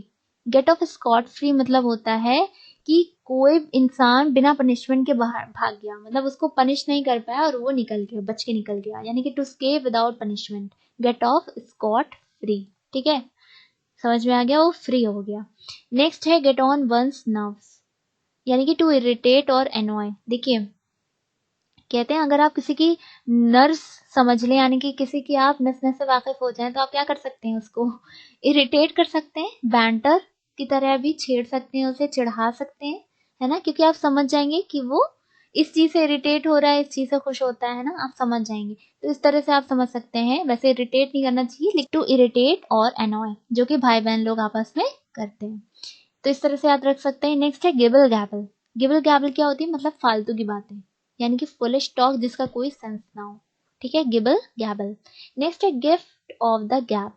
Speaker 1: Get off scot free मतलब होता है कि कोई इंसान बिना पनिशमेंट के बाहर भाग गया, मतलब उसको पनिश नहीं कर पाया और वो निकल गया, बच के निकल गया, यानी कि to escape without punishment, get off scot free, ठीक है, समझ में आ गया, वो फ्री हो गया। नेक्स्ट है गेट ऑन वंस नर्व्स, यानी कि टू इरिटेट और एनॉय। देखिए कहते हैं अगर आप किसी की नर्व्स समझ लें, यानी कि किसी की आप नस नस से वाकिफ हो जाएं, तो आप क्या कर सकते हैं, उसको इरिटेट कर सकते हैं, बैंटर की तरह भी छेड़ सकते हैं, उसे चिढ़ा सकते हैं, है ना, क्योंकि आप समझ जाएंगे कि वो इस चीज से इरिटेट हो रहा है, इस चीज से खुश होता है ना, आप समझ जाएंगे। तो इस तरह से आप समझ सकते हैं, वैसे इरिटेट नहीं करना चाहिए, लेकिन टू इरिटेट और एनॉय, जो कि भाई बहन लोग आपस में करते हैं, तो इस तरह से याद रख सकते हैं। नेक्स्ट है गिबल गैबल। गिबल गैबल क्या होती है, मतलब फालतू की बातें, यानी कि फुलिश टॉक जिसका कोई सेंस ना हो, ठीक है, गिबल गैबल। नेक्स्ट है गिफ्ट ऑफ द गैप,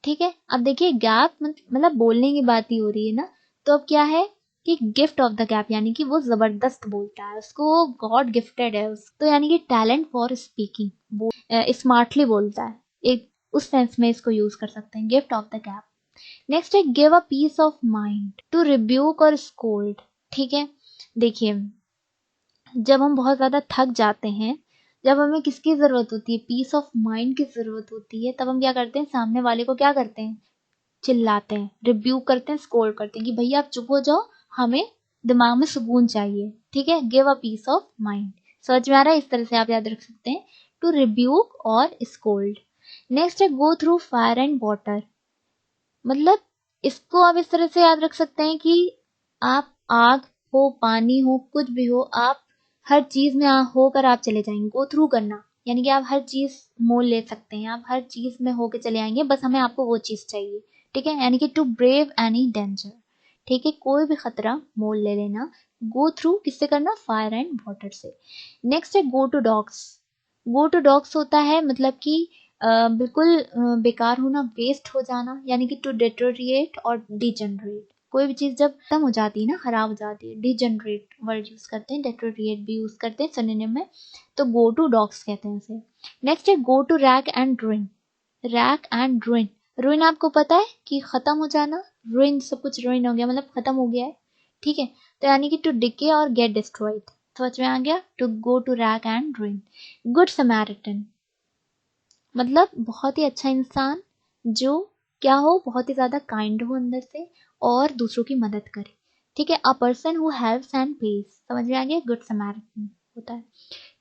Speaker 1: ठीक है। अब देखिए गैप मतलब बोलने की बात ही हो रही है ना, तो अब क्या है कि गिफ्ट ऑफ द गैप, यानी कि वो जबरदस्त बोलता है, उसको गॉड गिफ्टेड है तो यानी कि टैलेंट फॉर स्पीकिंग, स्मार्टली बोलता है, एक उस सेंस में इसको यूज कर सकते हैं, gift of the gab. Next है give a piece of mind, to rebuke और स्कोल्ड, ठीक है। देखिए जब हम बहुत ज्यादा थक जाते हैं, जब हमें किसकी जरूरत होती है, पीस ऑफ माइंड की जरूरत होती है, तब हम क्या करते हैं, सामने वाले को क्या करते हैं, चिल्लाते हैं, रिब्यूक करते हैं, स्कोल्ड करते हैं कि भैया आप चुप हो जाओ, हमें दिमाग में सुकून चाहिए, ठीक है, give a piece of mind, समझ में आ रहा है, इस तरह से आप याद रख सकते हैं, टू रिब्यूक और स्कोल्ड। नेक्स्ट है go through fire and water, मतलब इसको आप इस तरह से याद रख सकते हैं कि आप आग हो, पानी हो, कुछ भी हो, आप हर चीज में होकर आप चले जाएंगे, गो थ्रू करना, यानी कि आप हर चीज मोल ले सकते हैं, आप हर चीज में होके चले आएंगे, बस हमें आपको वो चीज चाहिए, ठीक है, यानी कि टू ब्रेव एनी डेंजर, ठीक है, कोई भी खतरा मोल ले लेना। गो थ्रू किससे करना, फायर एंड वाटर से। नेक्स्ट है go to dogs. Go to dogs होता है मतलब कि बिल्कुल बेकार होना, वेस्ट हो जाना, यानी कि टू डिटोरिएट और डिजनरेट, कोई भी चीज जब खत्म हो जाती है ना, खराब हो जाती है, डिजनरेट वर्ड यूज करते हैं, डिटोरिएट भी यूज करते हैं सिनोनिम में, तो गो टू डॉग्स कहते हैं इसे। नेक्स्ट है go to rack and ruin. Rack and ruin, ruin आपको पता है कि खत्म हो जाना, रुइन सब कुछ रुइन हो गया मतलब खत्म हो गया है, ठीक है, तो यानी कि टू डिके और गेट डिस्ट्रॉयड, समझ में आ गया, to go to rack and ruin. Good Samaritan मतलब बहुत ही अच्छा इंसान, जो क्या हो, बहुत ही ज्यादा काइंड हो अंदर से और दूसरों की मदद करे, ठीक है, a person who helps and page, समझ में आ गया, गुड समैरिटन होता है,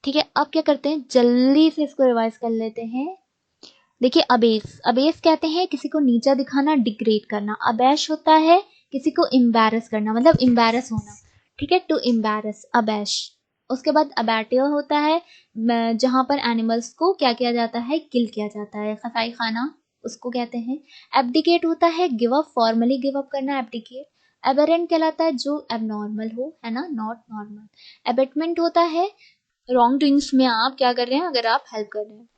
Speaker 1: ठीक है। अब क्या करते हैं, जल्दी से इसको रिवाइज कर लेते हैं। देखिए अबेस, अबेस कहते हैं किसी को नीचा दिखाना, डिग्रेड करना। अबैश होता है किसी को एम्बैरस करना, मतलब एम्बैरस होना, ठीक है, टू एम्बैरस, अबैश। उसके बाद अबैटियर होता है जहां पर एनिमल्स को क्या किया जाता है, किल किया जाता है, कसाई खाना उसको कहते हैं। एब्डिकेट होता है give up, formally give up करना, एब्डिकेट। एबेरेंट कहलाता है जो एबनॉर्मल हो, है ना, नॉट नॉर्मल। एबेटमेंट होता है रॉन्ग डूइंग्स में आप क्या कर रहे हैं, अगर आप हेल्प कर रहे हैं,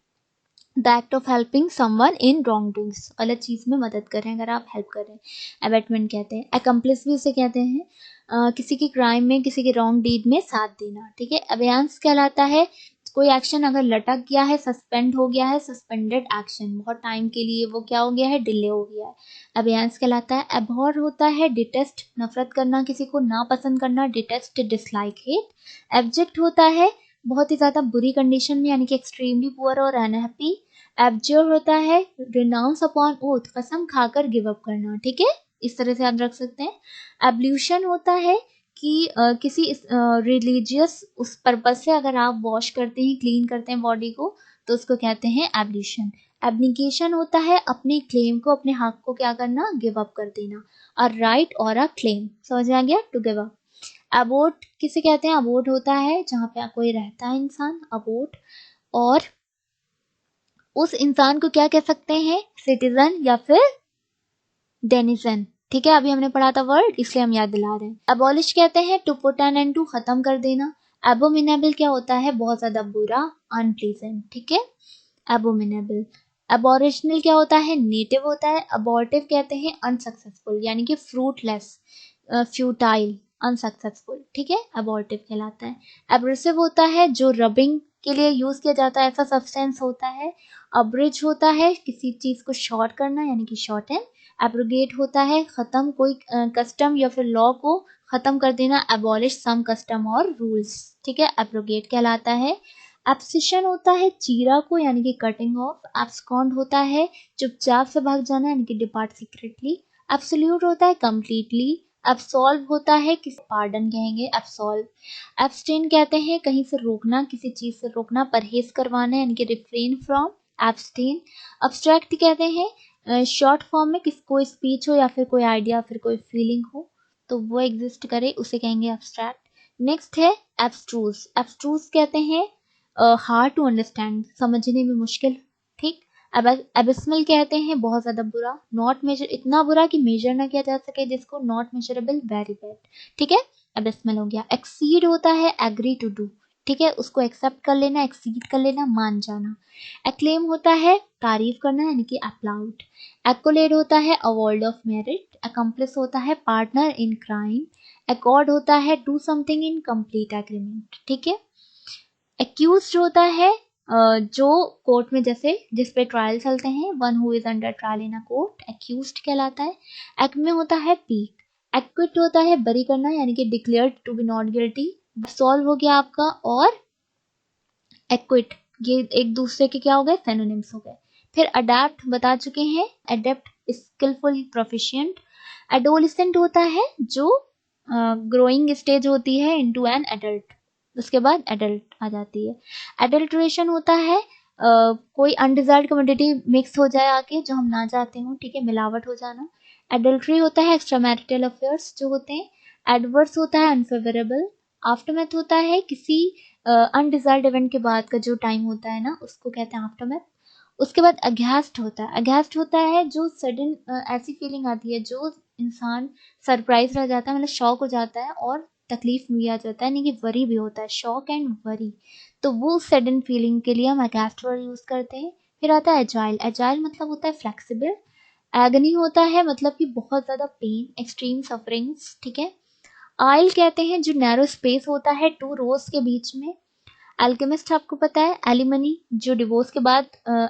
Speaker 1: the act of helping someone in wrong doings, गलत चीज में मदद कर रहे हैं अगर आप हेल्प कर रहे हैं, अबेटमेंट कहते हैं। अकम्प्लिस भी उसे कहते हैं, किसी की क्राइम में, किसी की रॉन्ग डीड में साथ देना, ठीक है। अबेयांस कहलाता है कोई एक्शन अगर लटक गया है, सस्पेंड हो गया है, सस्पेंडेड एक्शन, बहुत टाइम के लिए वो क्या हो गया है, डिले हो गया है, अबेयांस कहलाता है। अबहॉर होता है डिटेस्ट, नफरत करना, किसी को नापसंद करना, डिटेस्ट डिसलाइक हेट। एब्जेक्ट होता है बहुत ही ज्यादा बुरी कंडीशन में, यानी कि एक्सट्रीमली पुअर और अनहैप्पी। एब्ज्योर होता है रिनाउंस अपॉन ओथ, कसम खाकर गिव अप करना, ठीक है, इस तरह से आप रख सकते हैं। एब्ल्यूशन होता है कि किसी रिलीजियस उस पर्पज से अगर आप वॉश करते हैं, क्लीन करते हैं बॉडी को, तो उसको कहते हैं एब्ल्यूशन। एब्निकेशन होता है अपने क्लेम को, अपने हक को क्या करना, गिव अप कर देना, अ राइट और अ क्लेम, समझ आ गया, टू गिव अप। अबोट किसे कहते हैं, अबोट होता है जहाँ पे कोई रहता है इंसान, अबोट। और उस इंसान को क्या कह सकते हैं, सिटीजन या फिर डेनिजन, ठीक है, अभी हमने पढ़ा था वर्ड इसलिए हम याद दिला रहे हैं। अबॉलिश कहते हैं to put an end to, खत्म कर देना। एबोमिनेबल क्या होता है, बहुत ज्यादा बुरा, अनप्लीजेंट, ठीक है, एबोमिनेबल। अबोरिजिनल क्या होता है, नेटिव होता है। अबॉर्टिव कहते हैं अनसक्सेसफुल, यानी कि फ्रूटलेस, फ्यूटाइल, अनसक्सेसफुल, ठीक है, अबॉर्टिव कहलाता है। एब्रेसिव होता है जो रबिंग के लिए यूज किया जाता है ऐसा सब्सटेंस होता है। अब्रिज होता है किसी चीज को शॉर्ट करना, यानी कि शॉर्टन। एब्रोगेट होता है खत्म, कोई कस्टम या फिर लॉ को खत्म कर देना, एबॉलिश सम कस्टम और रूल्स, ठीक है, एब्रोगेट कहलाता है। एब्सिशन होता है चीरा को, यानी कि कटिंग ऑफ। एब्सकॉन्ड होता है चुपचाप से भाग जाना, यानी कि डिपार्ट सीक्रेटली। एब्सोल्यूट होता है कंप्लीटली। एब्सॉल्व होता है किसी, पार्डन कहेंगे, एब्सॉल्व। एब्सटेन कहते हैं कहीं से रोकना, किसी चीज से रोकना, परहेज करवाना, यानी कि रिफ्रेन फ्रॉम, एब्सटेन। अब्स्ट्रैक्ट कहते हैं शॉर्ट फॉर्म में किसी कोई स्पीच हो या फिर कोई आइडिया, फिर कोई फीलिंग हो तो वो एग्जिस्ट करे, उसे कहेंगे एब्स्ट्रैक्ट। नेक्स्ट है एब्स्ट्रूज। एब्स्ट्रूज कहते हैं हार्ड टू अंडरस्टैंड, समझने में मुश्किल, ठीक। एबिस्मल कहते हैं बहुत ज्यादा बुरा, नॉट मेजर, इतना बुरा कि मेजर ना किया जा सके जिसको, नॉट मेजरेबल, वेरी बैड, ठीक है, एबिस्मल हो गया। एक्सीड होता है एग्री टू डू, ठीक है, उसको एक्सेप्ट कर लेना, एक्सीड कर लेना, मान जाना। एक्लेम होता है तारीफ करना, यानी कि अपलाउड। एक्कोलेड होता है अवार्ड ऑफ मेरिट। अकम्प्लिस होता है पार्टनर इन क्राइम। अकॉर्ड होता है do something in complete agreement, ठीक है। एक्यूज्ड होता है जो कोर्ट में जैसे जिस पे ट्रायल चलते हैं, one who is under trial in a court, accused कहलाता है। एक्मे होता है पीक। एक्विट होता है बरी करना, यानी कि declared to be not guilty. Solve हो गया आपका, और एक्विट, ये एक दूसरे के क्या हो गए, सिनोनिम्स हो गए। फिर अडेप्ट बता चुके हैं, अडेप्ट स्किलफुल, प्रोफिशिएंट। एडोलिसेंट होता है जो ग्रोइंग स्टेज होती है इनटू एन एडल्ट, उसके बाद एडल्ट आ जाती है। एडल्ट्रेशन होता है कोई अनडिजायर्ड कमोडिटी मिक्स हो जाए आके जो हम ना चाहते हो, ठीक है, मिलावट हो जाना। एडल्ट्री होता है एक्स्ट्रा मैरिटल अफेयर्स जो होते हैं। एडवर्स होता है अनफेवरेबल। आफ्टरमैथ होता है किसी अनडिजायर्ड इवेंट के बाद का जो टाइम होता है ना, उसको कहते हैं आफ्टरमैथ। उसके बाद अगेंस्ट होता है, अगेंस्ट होता है जो सडन ऐसी फीलिंग आती है जो इंसान सरप्राइज रह जाता है, मतलब शॉक हो जाता है और तकलीफ भी आ जाता है, यानी कि वरी भी होता है, शॉक एंड वरी, तो वो सडन फीलिंग के लिए हम अगेंस्ट वर्ड यूज करते हैं। फिर आता है एजाइल। एजाइल मतलब होता है फ्लेक्सिबल। एगनी होता है मतलब कि बहुत ज्यादा पेन, एक्सट्रीम सफरिंग्स, ठीक है। आइल कहते हैं जो नैरो स्पेस होता है टू रोज के बीच में। अल्केमिस्ट आपको पता है, एलिमनी जो डिवोर्स के बाद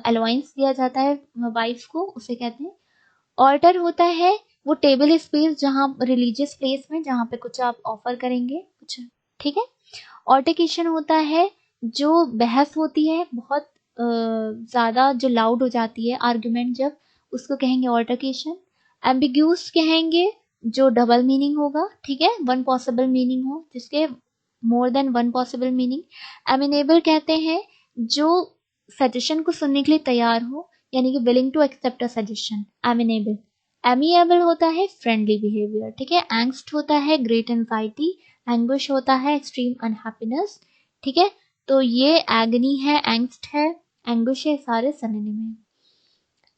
Speaker 1: अलाउंस दिया जाता है वाइफ को, उसे कहते हैं। ऑल्टर होता है वो टेबल स्पेस जहाँ रिलीजियस प्लेस में जहाँ पे कुछ आप ऑफर करेंगे कुछ, ठीक है। ऑल्टरकेशन होता है जो बहस होती है बहुत ज्यादा, जो लाउड हो जाती है आर्ग्यूमेंट जब, उसको कहेंगे ऑल्टरकेशन। एम्बिग्यूस कहेंगे जो डबल मीनिंग होगा, ठीक है, वन पॉसिबल मीनिंग हो जिसके more than one possible meaning. Amenable कहते हैं जो सजेशन को सुनने के लिए तैयार हो, यानी कि willing to accept a suggestion, amenable. Amiable होता है फ्रेंडली बिहेवियर, ठीक है। एंग्स्ट होता है ग्रेट एंजाइटी। एंग्विश होता है एक्सट्रीम अनहैप्पीनेस, ठीक है। तो ये एगनी है, एंग्स्ट है, एंग्विश है, सारे सिनोनिम है।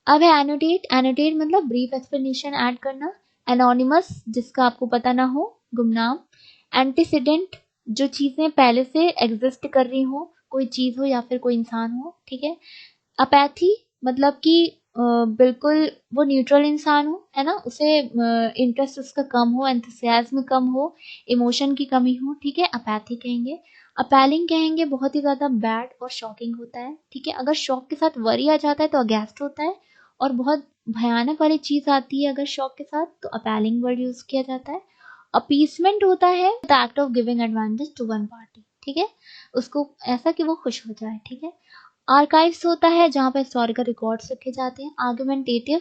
Speaker 1: अब है एनोटेट। एनोटेट मतलब ब्रीफ एक्सप्लेनेशन ऐड करना। एनोनिमस जिसका आपको पता ना हो, गुमनाम। एंटीसीडेंट जो चीजें पहले से एग्जिस्ट कर रही हो, कोई चीज हो या फिर कोई इंसान हो, ठीक है। अपैथी मतलब कि बिल्कुल वो न्यूट्रल इंसान हो, है ना, उसे इंटरेस्ट उसका कम हो, एंथुसियाज्म कम हो, इमोशन की कमी हो, ठीक है, अपैथी कहेंगे। अपैलिंग कहेंगे बहुत ही ज़्यादा बैड और शॉकिंग होता है, ठीक है, अगर शॉक के साथ वरी आ जाता है तो अगेंस्ट होता है, और बहुत भयानक वाली चीज़ आती है अगर शॉक के साथ तो अपैलिंग वर्ड यूज़ किया जाता है। अपीसमेंट होता है the act of giving advantage to one party, ठीक है, उसको ऐसा कि वो खुश हो जाए, ठीक है। आर्काइव्स होता है जहाँ पर हिस्टोरिकल रिकॉर्ड्स रखे जाते हैं। आर्गुमेंटेटिव,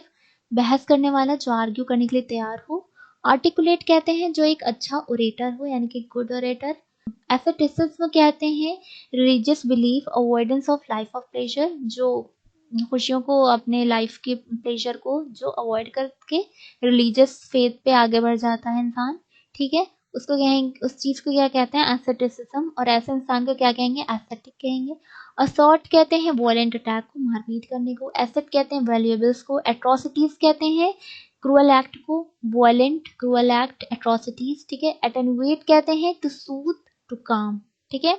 Speaker 1: बहस करने वाला जो आर्ग्यू करने के लिए तैयार हो। आर्टिकुलेट कहते हैं जो एक अच्छा ओरेटर हो, यानी कि गुड ओरेटर। एस्थेटिसिज्म कहते हैं religious belief, avoidance of life of pleasure, जो खुशियों को, अपने लाइफ के प्लेजर को जो अवॉइड करके रिलीजियस फेथ पे आगे बढ़ जाता है इंसान, ठीक है, उसको कहेंगे, उस चीज को क्या कहते हैं, एस्थेटिसिज्म, और ऐसे इंसान को क्या कहेंगे, एस्थेटिक कहेंगे। असॉल्ट कहते हैं वॉलेंट अटैक को, मारपीट करने को। एसेट कहते हैं वैल्यूएबल्स को। एट्रोसिटीज कहते हैं क्रूअल एक्ट को, वॉलेंट क्रूअल एक्ट, एट्रोसिटीज, ठीक है। एटेनुएट कहते हैं टू सूथ, टू काम, ठीक है।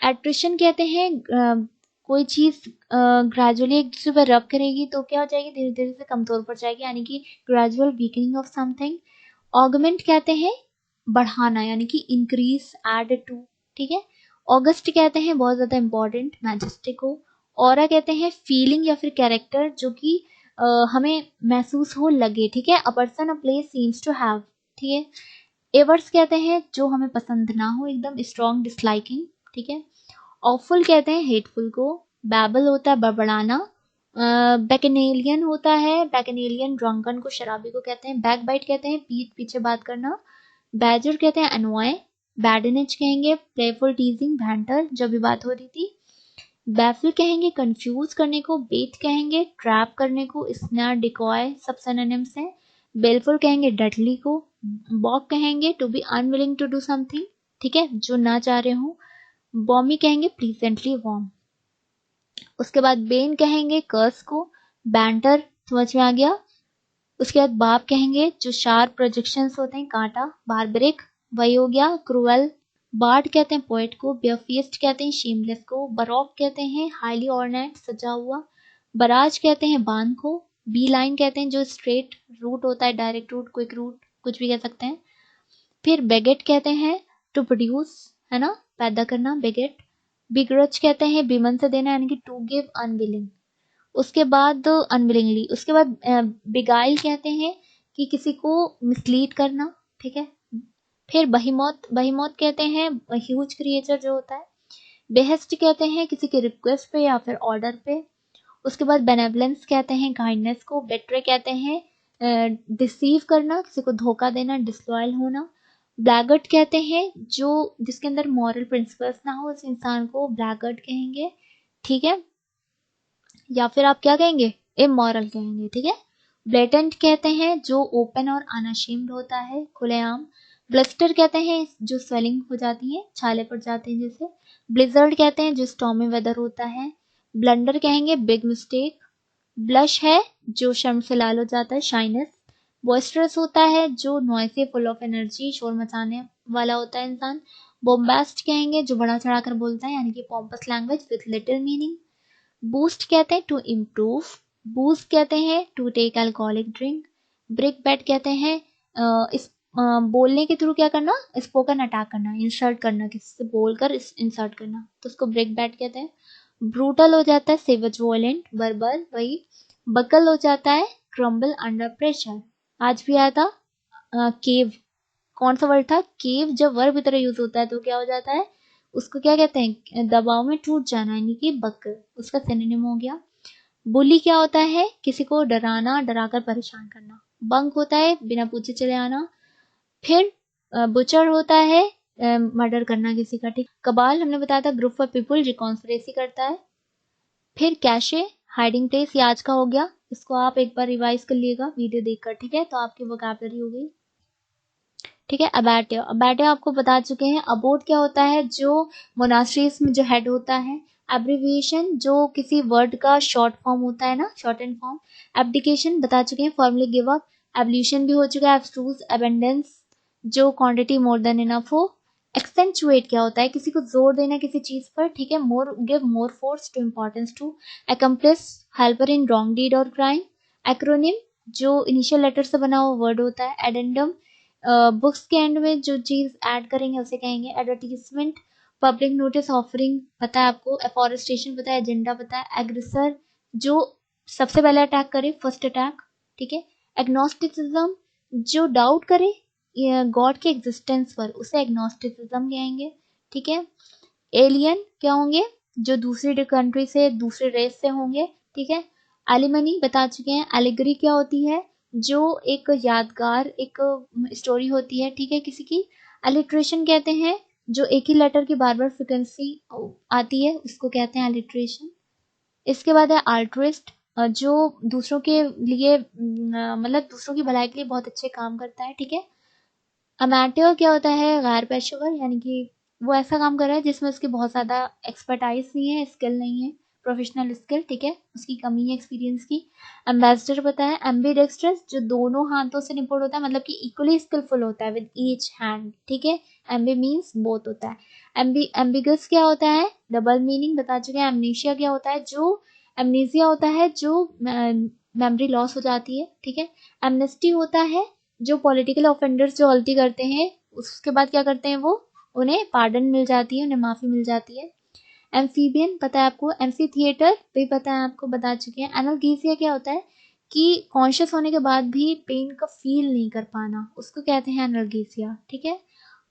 Speaker 1: एट्रिशन कहते हैं कोई चीज ग्रेजुअली एक दूसरे पर रब करेगी तो क्या हो जाएगी, धीरे धीरे से कमजोर पड़ जाएगी, यानी कि gradual weakening of something. Augment कहते हैं बढ़ाना, यानी कि इंक्रीज, एड टू, ठीक है। ऑगस्ट कहते हैं बहुत ज्यादा इंपॉर्टेंट, मैजेस्टिक हो। ऑरा कहते हैं फीलिंग या फिर कैरेक्टर जो कि हमें महसूस हो, लगे, ठीक है। A person, a place seems to have, ठीक है। एवर्स कहते हैं जो हमें पसंद ना हो, एकदम स्ट्रॉन्ग डिसलाइकिंग, ठीक है। ऑफुल कहते हैं हेटफुल को। बैबल होता है बड़बड़ाना। बैकनेलियन होता है, बैकनेलियन ड्रंकन को, शराबी को कहते हैं। बैकबाइट कहते हैं पीठ पीछे बात करना। बैजर कहते हैं अनॉय। बैडनेज कहेंगे प्लेफुल टीजिंग, बैंटर, जब भी बात हो रही थी। बैफिल कहेंगे कंफ्यूज करने को। बेट कहेंगे ट्रैप करने को, स्नैर, डिकॉय, सब सिनोनिम्स हैं। बेलफुल कहेंगे डडली को। बॉक कहेंगे to be unwilling to do something, ठीक है, जो ना चाह रहे हो। बॉमी कहेंगे प्लीजेंटली वार्म। उसके बाद बेन कहेंगे कर्स को। बैंटर समझ में आ गया। उसके बाद बाप कहेंगे जो शार्प प्रोजेक्शंस होते हैं, कांटा। बार्बरिक वही हो गया, क्रूअल। बार्ड कहते हैं पोएट को। बेयरफेस्ट कहते हैं शेमलेस को। बरोक कहते हैं हाईली ऑर्नेट, सजा हुआ। बराज कहते हैं बांध को। बी लाइन कहते हैं जो स्ट्रेट रूट होता है, डायरेक्ट रूट, क्विक रूट, कुछ भी कह सकते हैं। फिर बेगेट कहते हैं टू प्रोड्यूस, है ना, पैदा करना, बेगेट। बिग्रच कहते हैं बेमन से देना, यानी कि टू गिव अनविलिंग। उसके बाद अनविलिंगली। उसके बाद बिगाइल कहते हैं कि किसी को मिसलीड करना, ठीक है। फिर बहिमौत, बहिमौत कहते हैं ह्यूज क्रिएचर जो होता है। बेहेस्ट कहते हैं किसी के रिक्वेस्ट पे या फिर ऑर्डर पे। उसके बाद बेनेवलेंस कहते हैं काइंडनेस को। बेट्रे कहते हैं डिसीव करना, किसी को धोखा देना, डिसलॉयल होना। ब्लैगर्ट कहते हैं जो जिसके अंदर मॉरल प्रिंसिपल्स ना हो, उस इंसान को ब्लैगर्ट कहेंगे, ठीक है। या फिर आप क्या कहेंगे, इमोरल कहेंगे, ठीक है। ब्लेटेंट कहते हैं जो ओपन और अनअशेम्ड होता है, खुलेआम। ब्लस्टर कहते हैं जो स्वेलिंग हो जाती है, छाले पड़ जाते हैं जैसे। ब्लिजर्ड कहते हैं जो स्टॉर्मी वेदर होता है। ब्लंडर कहेंगे बिग मिस्टेक। ब्लश है जो शर्म से लाल हो जाता है, शाइनेस। बॉइस्टरस होता है जो नॉइसी, फुल ऑफ एनर्जी, शोर मचाने वाला होता है इंसान। बोम्बास्ट कहेंगे जो बड़ा चढ़ा कर बोलता है, यानी कि pompous language with little meaning. Boost कहते हैं टू इम्प्रूव। बूस्ट कहते हैं to take alcoholic drink. Brickbat कहते हैं इस बोलने के थ्रू क्या करना, स्पोकन अटैक करना, इंसल्ट करना, किसी से बोलकर इंसल्ट करना, तो उसको ब्रिक बैट कहते हैं। ब्रूटल हो जाता है सेवज, वॉयलेंट, बर्बर, वही। बकल हो जाता है क्रम्बल अंडर प्रेशर। आज भी आया था केव, कौन सा वर्ड था, केव, जब वर्ब की तरह यूज होता है तो क्या हो जाता है, उसको क्या कहते हैं, दबाव में टूट जाना, यानी कि बकल, उसका सिनोनिम हो गया। बुली क्या होता है, किसी को डराना, डराकर परेशान करना। बंक होता है बिना पूछे चले आना। फिर बुचर होता है मर्डर करना किसी का, ठीक। कबाल हमने बताया था ग्रुप ऑफ पीपल जो कॉन्स्पिरेसी करता है। फिर कैशे, हाइडिंग प्लेस, ये आज का हो गया, इसको आप एक बार रिवाइज कर लिएगा वीडियो देखकर, ठीक है, तो आपकी वोकैबुलरी हो गई, ठीक है। अबैटिव, अबैटिव आपको बता चुके हैं। अबोट क्या होता है, जो मोनास्ट्रीज में जो हेड होता है। एब्रिविएशन जो किसी वर्ड का शॉर्ट फॉर्म होता है ना, शॉर्ट एंड फॉर्म। एब्डिकेशन बता चुके हैं, फॉर्मली गिव अप। एवल्यूशन भी हो चुका है। एब्स्ट्रूज, एबेंडेंस जो क्वांटिटी मोर देन इनफ हो। एक्सेंचुएट क्या होता है, किसी को जोर देना किसी चीज पर, ठीक है। More, give more force to importance to. Accomplice, helper in wrong deed और क्राइम। एक्रोनिम, जो इनिशियल लेटर से बना हुआ वर्ड होता है। एडेंडम, बुक्स के एंड में जो चीज ऐड करेंगे उसे कहेंगे। एडवर्टीजमेंट, पब्लिक नोटिस ऑफरिंग पता है आपको। एफॉरेस्टेशन पता है, एजेंडा पता है। एग्रेसर, जो सबसे पहले अटैक करे, फर्स्ट अटैक, ठीक है। एग्नोस्टिसिज्म, जो डाउट करे गॉड के एग्जिस्टेंस पर, उसे एग्नोस्टिसिज्म कहेंगे, ठीक है। एलियन क्या होंगे, जो दूसरी कंट्री से, दूसरे रेस से होंगे, ठीक है। एलिमनी बता चुके हैं। एलिगरी क्या होती है, जो एक यादगार एक स्टोरी होती है, ठीक है, किसी की। अलिट्रेशन कहते हैं, जो एक ही लेटर की बार बार फ्रिक्वेंसी आती है, उसको कहते हैं अलिट्रेशन। इसके बाद है अल्ट्रुइस्ट, जो दूसरों के लिए मतलब दूसरों की भलाई के लिए बहुत अच्छे काम करता है, ठीक है। अमेट्योर क्या होता है, गैर पेशेवर, यानी कि वो ऐसा काम कर रहा है जिसमें उसकी बहुत ज़्यादा एक्सपर्टाइज नहीं है, स्किल नहीं है, प्रोफेशनल स्किल, ठीक है, उसकी कमी है एक्सपीरियंस की। एम्बेसडर पता है। एम्बीडेक्स्ट्रस, जो दोनों हाथों से निपुण होता है, मतलब कि इक्वली स्किलफुल होता है विद ईच हैंड, ठीक है। एम्बी मीन्स बोथ होता है। एम्बिगस क्या होता है, डबल मीनिंग बता चुके हैं। एमनीशिया क्या होता है, जो एमनीसिया होता है, जो मेमोरी लॉस हो जाती है, ठीक है। एमनेस्टी होता है, जो पॉलिटिकल ऑफेंडर्स जो गलती करते हैं उसके बाद क्या करते हैं, वो उन्हें पार्डन मिल जाती है, उन्हें माफी मिल जाती है। एम्फीबियन पता है आपको। एम्फी थिएटर भी पता है आपको, बता चुके हैं। एनाल्गेसिया क्या होता है, कि कॉन्शियस होने के बाद भी पेन का फील नहीं कर पाना, उसको कहते हैं एनाल्गेसिया, ठीक है।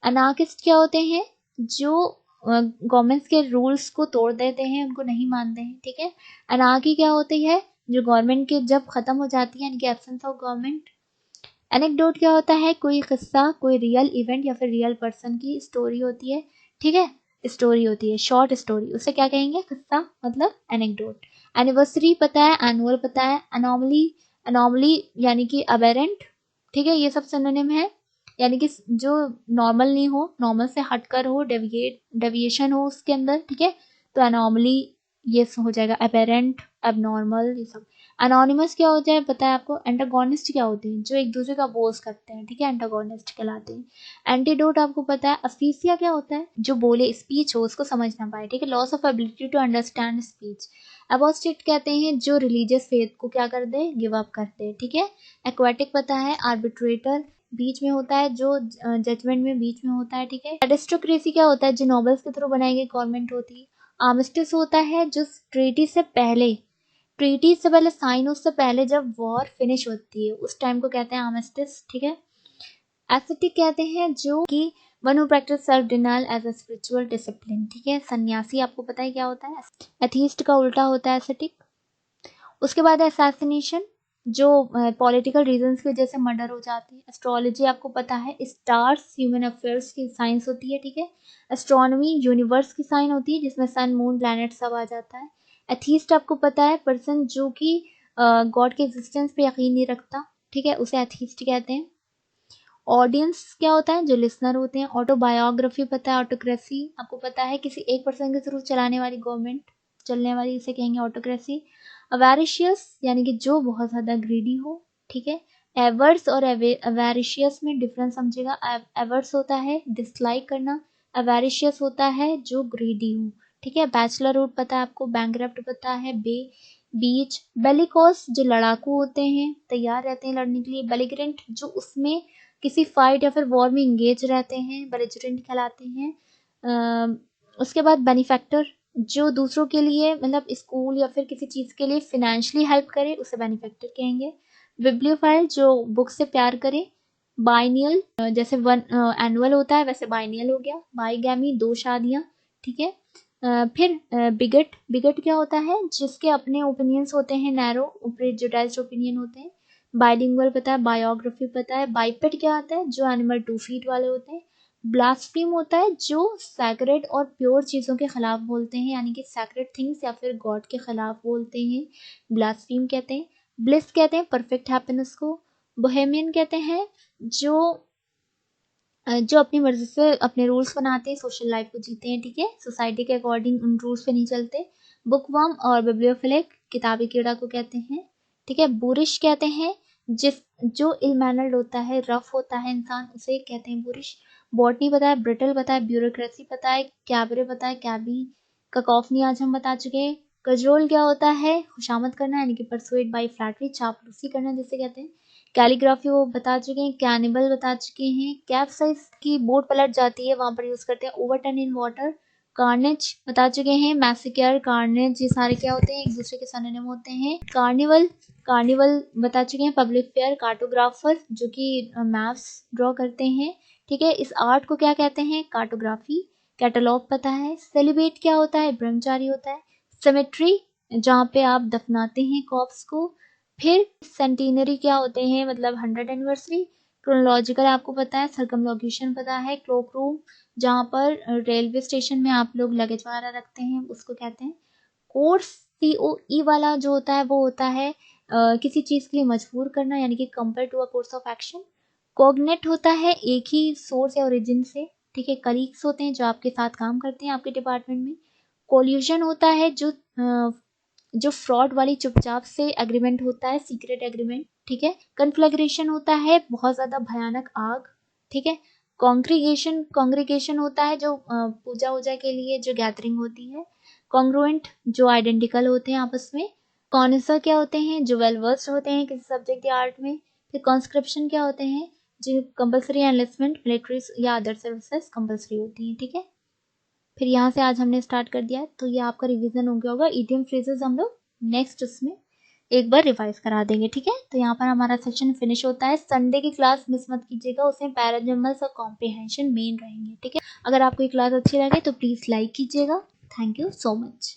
Speaker 1: अनार्किस्ट क्या होते हैं, जो गवर्नमेंट्स के रूल्स को तोड़ देते हैं, उनको नहीं मानते हैं, ठीक है। अनार्की क्या होती है, जो गवर्नमेंट के जब खत्म हो जाती है, यानी कि एब्सेंस ऑफ गवर्नमेंट। एनेक्डोट क्या होता है, कोई किस्सा, कोई रियल इवेंट या फिर रियल पर्सन की स्टोरी होती है, ठीक है, स्टोरी होती है, शॉर्ट स्टोरी, उसे क्या कहेंगे, किस्सा, मतलब एनेक्डोट। एनिवर्सरी पता है, एनुअल पता है। अनोमली, अनोमली यानी कि अबेरेंट, ठीक है, ये सब सिनोनिम है, यानी कि जो नॉर्मल नहीं हो, नॉर्मल से हटकर हो, डेविएशन हो उसके अंदर, ठीक है, तो अनोमली ये हो जाएगा। अबेरेंट, एबनॉर्मल, ये सब। अनोनिमस क्या होता है पता है आपको। एंटागोनिस्ट क्या होते हैं, जो एक दूसरे का अपोज करते हैं, ठीक है, एंटागोनिस्ट कहलाते हैं। एंटीडोट आपको पता है। अफीसिया क्या होता है, जो बोले, स्पीच हो उसको समझ ना पाए, ठीक है। Loss of ability to understand speech. Apostate कहते हैं, जो रिलीजियस फेथ को क्या कर दे, गिव अप करते हैं, ठीक है। एक्वेटिक पता है। आर्बिट्रेटर बीच में होता है, जो जजमेंट में बीच में होता है, ठीक है। एरिस्टोक्रेसी क्या होता है, जो नोबल्स के थ्रू बनाई गई गवर्नमेंट होती है। आर्मिस्टिस होता है, जो ट्रीटी से पहले साइन, उससे पहले जब वॉर फिनिश होती है उस टाइम को कहते हैं आर्मिस्टिस, ठीक है। एस्थेटिक कहते हैं, जो कि one who practise self denial as a spiritual discipline, ठीक है। सन्यासी आपको पता है क्या होता है, एथीस्ट का उल्टा होता है एस्थेटिक। उसके बाद है असैसिनेशन, जो पॉलिटिकल रीजंस की वजह से मर्डर हो जाती है। एस्ट्रोलॉजी आपको पता है, स्टार्स ह्यूमन अफेयर्स की साइंस होती है, ठीक है। एस्ट्रोनॉमी यूनिवर्स की साइन होती है, जिसमें सन मून प्लैनेट सब आ जाता है। एथीस्ट आपको पता है, पर्सन जो कि गॉड के एग्जिस्टेंस पे यकीन नहीं रखता, ठीक है, उसे एथीस्ट कहते हैं। ऑडियंस क्या होता है, जो लिसनर होते हैं। ऑटोबायोग्राफी पता है। ऑटोक्रेसी आपको पता है, किसी एक पर्सन के थ्रू चलाने वाली गवर्नमेंट, चलने वाली, इसे कहेंगे ऑटोक्रेसी। अवेरिशियस यानी कि जो बहुत ज्यादा ग्रीडी हो, ठीक है। एवर्स और अवेरिशियस में डिफरेंस समझेगा। एवर्स होता है डिसलाइक करना, अवेरिशियस होता है जो ग्रीडी हो, ठीक है। बैचलरहुड पता है आपको। बैंकरप्ट पता है। बीच। बेलिकोस, जो लड़ाकू होते हैं, तैयार रहते हैं लड़ने के लिए। बेलिग्रेंट, जो उसमें किसी फाइट या फिर वॉर में इंगेज रहते हैं, बेलिजरेंट कहलाते हैं। उसके बाद बेनिफैक्टर, जो दूसरों के लिए, मतलब स्कूल या फिर किसी चीज के लिए फाइनेंशियली हेल्प करे, उसे बेनिफैक्टर कहेंगे। बिब्लियोफाइल, जो बुक से प्यार करे। बाइनियल, जैसे वन एनुअल होता है वैसे बाइनियल हो गया। बाईगैमी, दो शादियां, ठीक है। फिर बिगट, बिगट क्या होता है, जिसके अपने ओपिनियंस होते हैं, नैरो प्रेजुडाइज्ड ओपिनियन होते हैं। बाइलिंगुअल पता है। बायोग्राफी पता है। बाइपेट क्या होता है, जो एनिमल 2 फीट वाले होते हैं। ब्लास्फेम होता है, जो सैक्रेड और प्योर चीज़ों के खिलाफ बोलते हैं, यानी कि सैक्रेड थिंग्स या फिर गॉड के खिलाफ बोलते हैं, ब्लास्फेम कहते हैं। ब्लिस कहते हैं परफेक्ट हैप्पीनेस को। बोहेमियन कहते हैं, जो जो अपनी मर्जी से अपने रूल्स बनाते हैं, सोशल लाइफ को जीते हैं, ठीक है, सोसाइटी के अकॉर्डिंग उन रूल्स पे नहीं चलते। बुकवर्म और बिब्लियोफिलिक, किताबी कीड़ा को कहते हैं, ठीक है। बुरिश कहते हैं, जिस जो इल मैनर्ड होता है, रफ होता है इंसान, उसे कहते हैं बुरिश। बॉटनी पता है, ब्रिटल पता है, ब्यूरोक्रेसी पता है, कैबरे पता है, कैबी, ककॉफनी आज हम बता चुके हैं। कजरोल क्या होता है, खुशामद करना यानी कि परसुएड बाय फ्लैटरी, चापलूसी करना जिसे कहते हैं। कैलीग्राफी वो बता चुके हैं। कैनिबल बता चुके हैं। कैप्साइज की बोट पलट जाती है, वहां पर यूज करते हैं। ओवरटर्न इन वाटर, कार्नेज बता चुके हैं। मैसेक्योर, कार्नेज, ये सारे क्या होते हैं, एक दूसरे के सिनोनिम होते हैं। कार्निवल, कार्निवल बता चुके हैं। पब्लिक फेयर, कार्टोग्राफर जो कि मैप्स ड्रॉ करते हैं, ठीक है। इस आर्ट को क्या कहते हैं, कार्टोग्राफी। कैटलॉग पता है। सेलिब्रेट क्या होता है, ब्रह्मचारी होता है। सेमेट्री जहाँ पे आप दफनाते हैं कॉप्स को। फिर सेंटिनरी क्या होते हैं, मतलब 100 एनिवर्सरी। क्रोनोलॉजिकल आपको पता है। सर्कमलोक्यूशन पता है। क्लोक रूम जहाँ पर रेलवे स्टेशन में आप लोग लगेज वगैरह रखते हैं, उसको कहते हैं। कोर्स, COE वाला जो होता है वो होता है किसी चीज के लिए मजबूर करना, यानी कि compare to a course of action. Cognate होता है एक ही सोर्स या ओरिजिन से, ठीक है। कलीग्स होते हैं जो आपके साथ काम करते हैं आपके डिपार्टमेंट में। कोल्यूशन होता है जो फ्रॉड वाली चुपचाप से एग्रीमेंट होता है, सीक्रेट एग्रीमेंट, ठीक है। कन्फ्लैग्रेशन होता है बहुत ज्यादा भयानक आग, ठीक है। कॉन्ग्रीगेशन, कॉन्ग्रीगेशन होता है जो पूजा वूजा के लिए जो गैदरिंग होती है। कॉन्ग्रुएंट जो आइडेंटिकल होते हैं आपस में। कॉनिसर क्या होते हैं, जो वेल वर्स्ड होते हैं किसी सब्जेक्ट या आर्ट में। फिर कॉन्स्क्रिप्शन क्या होते हैं, जो कंपल्सरी एनलिस्टमेंट, मिलिट्री या अदर सर्विसेज कंपल्सरी होती हैं, ठीक है। फिर यहाँ से आज हमने स्टार्ट कर दिया, तो ये आपका रिवीजन हो गया होगा। इडियम फ्रेजेस हम लोग नेक्स्ट उसमें एक बार रिवाइज करा देंगे, ठीक है। तो यहाँ पर हमारा सेक्शन फिनिश होता है। संडे की क्लास मिस मत कीजिएगा, उसमें पैराजम्बल्स और कॉम्प्रिहेंशन मेन रहेंगे, ठीक है। अगर आपको ये क्लास अच्छी लगे तो प्लीज लाइक कीजिएगा। Thank you so much.